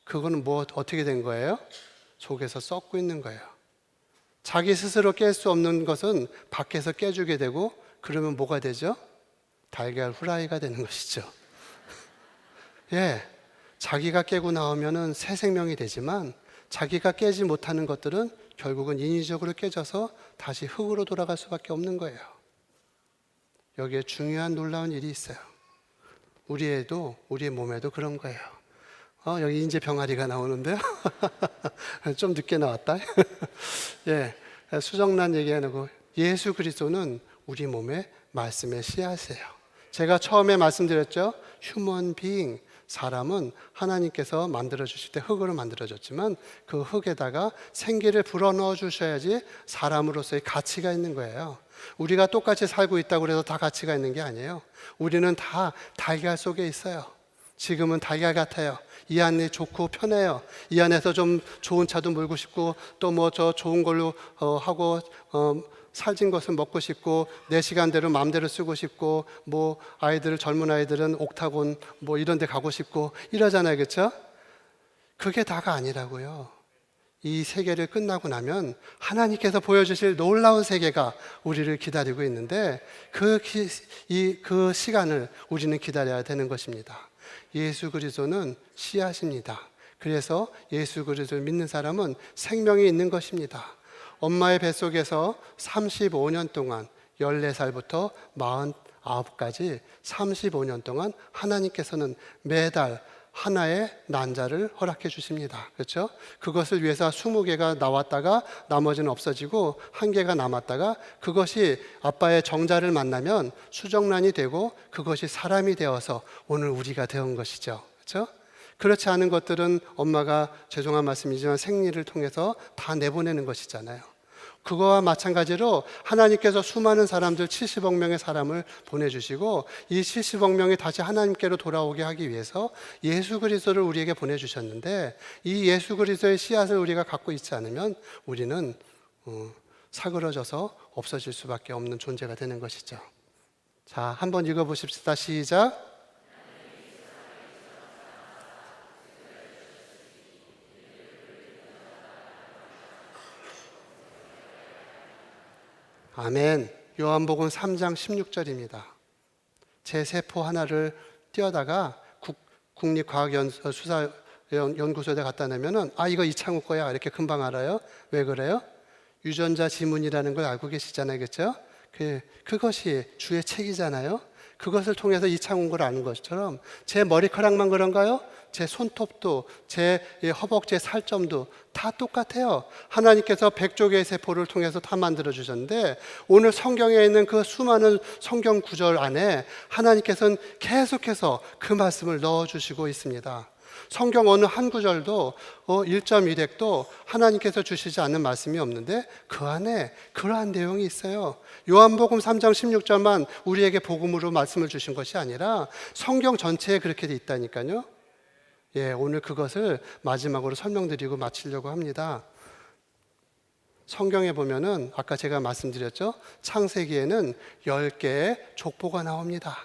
Speaker 2: 그거는 뭐 어떻게 된 거예요? 속에서 썩고 있는 거예요. 자기 스스로 깰 수 없는 것은 밖에서 깨주게 되고, 그러면 뭐가 되죠? 달걀 후라이가 되는 것이죠. 예, 자기가 깨고 나오면은 새 생명이 되지만 자기가 깨지 못하는 것들은 결국은 인위적으로 깨져서 다시 흙으로 돌아갈 수밖에 없는 거예요. 여기에 중요한 놀라운 일이 있어요. 우리의 몸에도 그런 거예요. 여기 이제 병아리가 나오는데요. 좀 늦게 나왔다. 예, 수정란 얘기하고, 예수 그리스도는 우리 몸에 말씀의 씨앗이에요. 제가 처음에 말씀드렸죠. 휴먼 비잉, 사람은 하나님께서 만들어 주실 때 흙으로 만들어 줬지만 그 흙에다가 생기를 불어넣어 주셔야지 사람으로서의 가치가 있는 거예요. 우리가 똑같이 살고 있다고 해서 다 가치가 있는 게 아니에요. 우리는 다 달걀 속에 있어요. 지금은 달걀 같아요. 이 안에 좋고 편해요. 이 안에서 좀 좋은 차도 몰고 싶고, 또 뭐 저 좋은 걸로 하고 살진 것을 먹고 싶고, 내 시간대로 마음대로 쓰고 싶고, 뭐 젊은 아이들은 옥타곤 뭐 이런 데 가고 싶고 이러잖아요. 그렇죠? 그게 다가 아니라고요. 이 세계를 끝나고 나면 하나님께서 보여주실 놀라운 세계가 우리를 기다리고 있는데, 그 시간을 우리는 기다려야 되는 것입니다. 예수 그리스도는 씨앗입니다. 그래서 예수 그리스도를 믿는 사람은 생명이 있는 것입니다. 엄마의 뱃속에서 35년 동안, 14살부터 49까지 35년 동안 하나님께서는 매달 하나의 난자를 허락해 주십니다. 그렇죠? 그것을 위해서 20개가 나왔다가 나머지는 없어지고 1개가 남았다가, 그것이 아빠의 정자를 만나면 수정란이 되고 그것이 사람이 되어서 오늘 우리가 되은 것이죠. 그렇죠? 그렇지 않은 것들은 엄마가, 죄송한 말씀이지만, 생리를 통해서 다 내보내는 것이잖아요. 그거와 마찬가지로 하나님께서 수많은 사람들, 70억 명의 사람을 보내주시고, 이 70억 명이 다시 하나님께로 돌아오게 하기 위해서 예수 그리스도를 우리에게 보내주셨는데, 이 예수 그리스도의 씨앗을 우리가 갖고 있지 않으면 우리는 사그러져서 없어질 수밖에 없는 존재가 되는 것이죠. 자, 한번 읽어보십시다. 시작. 아멘. 요한복음 3장 16절입니다. 제 세포 하나를 띄어다가 국립과학수사연구소에 갖다 내면은, 이거 이창욱 거야, 이렇게 금방 알아요. 왜 그래요? 유전자 지문이라는 걸 알고 계시잖아요. 그렇죠? 그것이 주의 책이잖아요. 그것을 통해서 이창훈 걸 아는 것처럼 제 머리카락만 그런가요? 제 손톱도, 제 허벅지의 살점도 다 똑같아요. 하나님께서 100조개의 세포를 통해서 다 만들어 주셨는데, 오늘 성경에 있는 그 수많은 성경 구절 안에 하나님께서는 계속해서 그 말씀을 넣어 주시고 있습니다. 성경 어느 한 구절도 1.1획도 하나님께서 주시지 않는 말씀이 없는데, 그 안에 그러한 내용이 있어요. 요한복음 3장 16절만 우리에게 복음으로 말씀을 주신 것이 아니라 성경 전체에 그렇게 돼 있다니까요. 예, 오늘 그것을 마지막으로 설명드리고 마치려고 합니다. 성경에 보면은 아까 제가 말씀드렸죠. 창세기에는 10개의 족보가 나옵니다.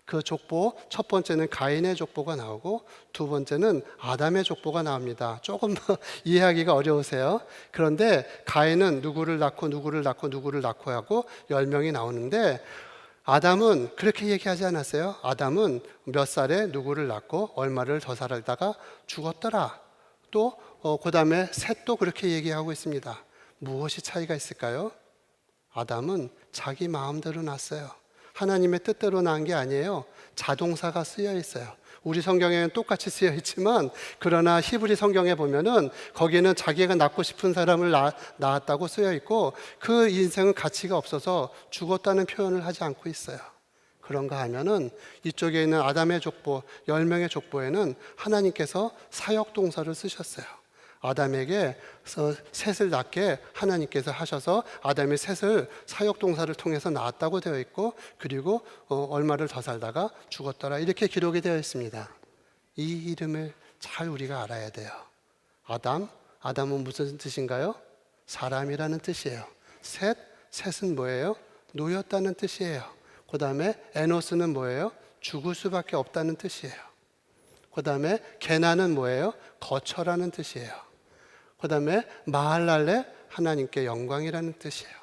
Speaker 2: 그 족보, 첫 번째는 가인의 족보가 나오고, 두 번째는 아담의 족보가 나옵니다. 조금 이해하기가 어려우세요. 그런데 가인은 누구를 낳고 누구를 낳고 누구를 낳고 하고 10명이 나오는데, 아담은 그렇게 얘기하지 않았어요. 아담은 몇 살에 누구를 낳고 얼마를 더 살다가 죽었더라. 또 그 다음에 셋도 그렇게 얘기하고 있습니다. 무엇이 차이가 있을까요? 아담은 자기 마음대로 낳았어요. 하나님의 뜻대로 낳은 게 아니에요. 자동사가 쓰여 있어요. 우리 성경에는 똑같이 쓰여 있지만, 그러나 히브리 성경에 보면은 거기에는 자기가 낳고 싶은 사람을 낳았다고 쓰여 있고, 그 인생은 가치가 없어서 죽었다는 표현을 하지 않고 있어요. 그런가 하면은 이쪽에 있는 아담의 족보, 10명의 족보에는 하나님께서 사역동사를 쓰셨어요. 아담에게 셋을 낳게 하나님께서 하셔서 아담이 셋을 사역동사를 통해서 낳았다고 되어 있고, 그리고 얼마를 더 살다가 죽었더라, 이렇게 기록이 되어 있습니다. 이 이름을 잘 우리가 알아야 돼요. 아담은 무슨 뜻인가요? 사람이라는 뜻이에요. 셋은 뭐예요? 놓였다는 뜻이에요. 그 다음에 에노스는 뭐예요? 죽을 수밖에 없다는 뜻이에요. 그 다음에 게나는 뭐예요? 거처라는 뜻이에요. 그 다음에 마할랄레, 하나님께 영광이라는 뜻이에요.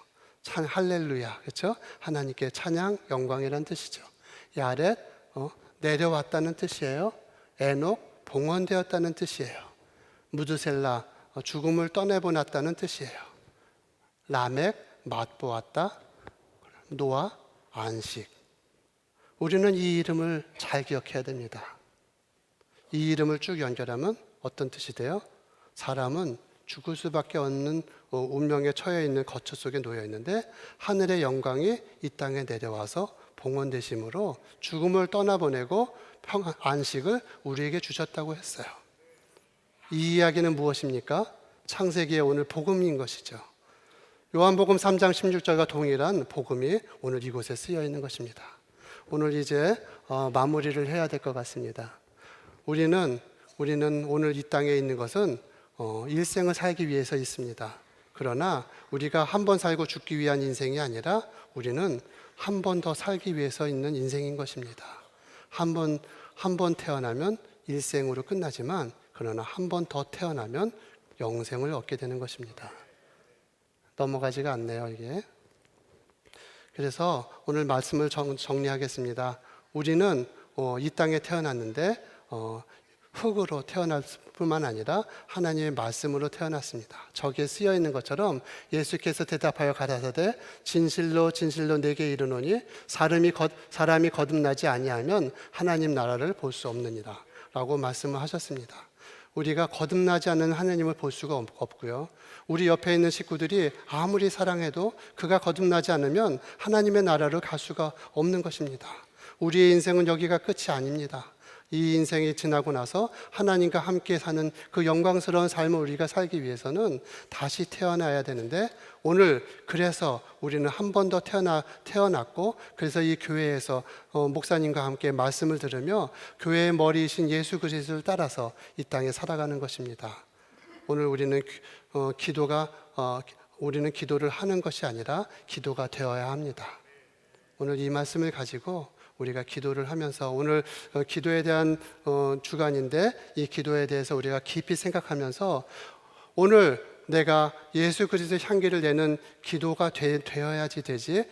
Speaker 2: 할렐루야, 그렇죠? 하나님께 찬양, 영광이라는 뜻이죠. 야렛, 내려왔다는 뜻이에요. 에녹, 봉헌되었다는 뜻이에요. 무드셀라, 죽음을 떠내보냈다는 뜻이에요. 라멕, 맛보았다. 노아, 안식. 우리는 이 이름을 잘 기억해야 됩니다. 이 이름을 쭉 연결하면 어떤 뜻이 돼요? 사람은 죽을 수밖에 없는 운명에 처해 있는 거처 속에 놓여 있는데 하늘의 영광이 이 땅에 내려와서 봉헌되심으로 죽음을 떠나보내고 안식을 우리에게 주셨다고 했어요. 이 이야기는 무엇입니까? 창세기의 오늘 복음인 것이죠. 요한복음 3장 16절과 동일한 복음이 오늘 이곳에 쓰여 있는 것입니다. 오늘 이제 마무리를 해야 될 것 같습니다. 우리는 오늘 이 땅에 있는 것은 일생을 살기 위해서 있습니다. 그러나 우리가 한 번 살고 죽기 위한 인생이 아니라 우리는 한 번 더 살기 위해서 있는 인생인 것입니다. 한 번 태어나면 일생으로 끝나지만 그러나 한 번 더 태어나면 영생을 얻게 되는 것입니다. 넘어가지가 않네요, 이게. 그래서 오늘 말씀을 정리하겠습니다. 우리는 이 땅에 태어났는데 흙으로 태어날 뿐만 아니라 하나님의 말씀으로 태어났습니다. 저기에 쓰여 있는 것처럼 예수께서 대답하여 가라사대 진실로 진실로 내게 이르노니 사람이 거듭나지 아니하면 하나님 나라를 볼 수 없느니라 라고 말씀을 하셨습니다. 우리가 거듭나지 않는 하나님을 볼 수가 없고요. 우리 옆에 있는 식구들이 아무리 사랑해도 그가 거듭나지 않으면 하나님의 나라를 갈 수가 없는 것입니다. 우리의 인생은 여기가 끝이 아닙니다. 이 인생이 지나고 나서 하나님과 함께 사는 그 영광스러운 삶을 우리가 살기 위해서는 다시 태어나야 되는데 오늘 그래서 우리는 한 번 더 태어났고 그래서 이 교회에서 목사님과 함께 말씀을 들으며 교회의 머리이신 예수 그리스도를 따라서 이 땅에 살아가는 것입니다. 오늘 우리는 기도를 하는 것이 아니라 기도가 되어야 합니다. 오늘 이 말씀을 가지고 우리가 기도를 하면서 오늘 기도에 대한 주간인데 이 기도에 대해서 우리가 깊이 생각하면서 오늘 내가 예수 그리스도의 향기를 내는 기도가 되어야지 되지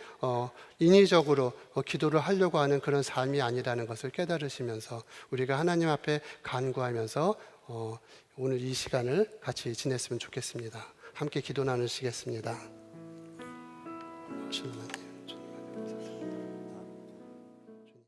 Speaker 2: 인위적으로 기도를 하려고 하는 그런 삶이 아니라는 것을 깨달으시면서 우리가 하나님 앞에 간구하면서 오늘 이 시간을 같이 지냈으면 좋겠습니다. 함께 기도 나누시겠습니다. 주님,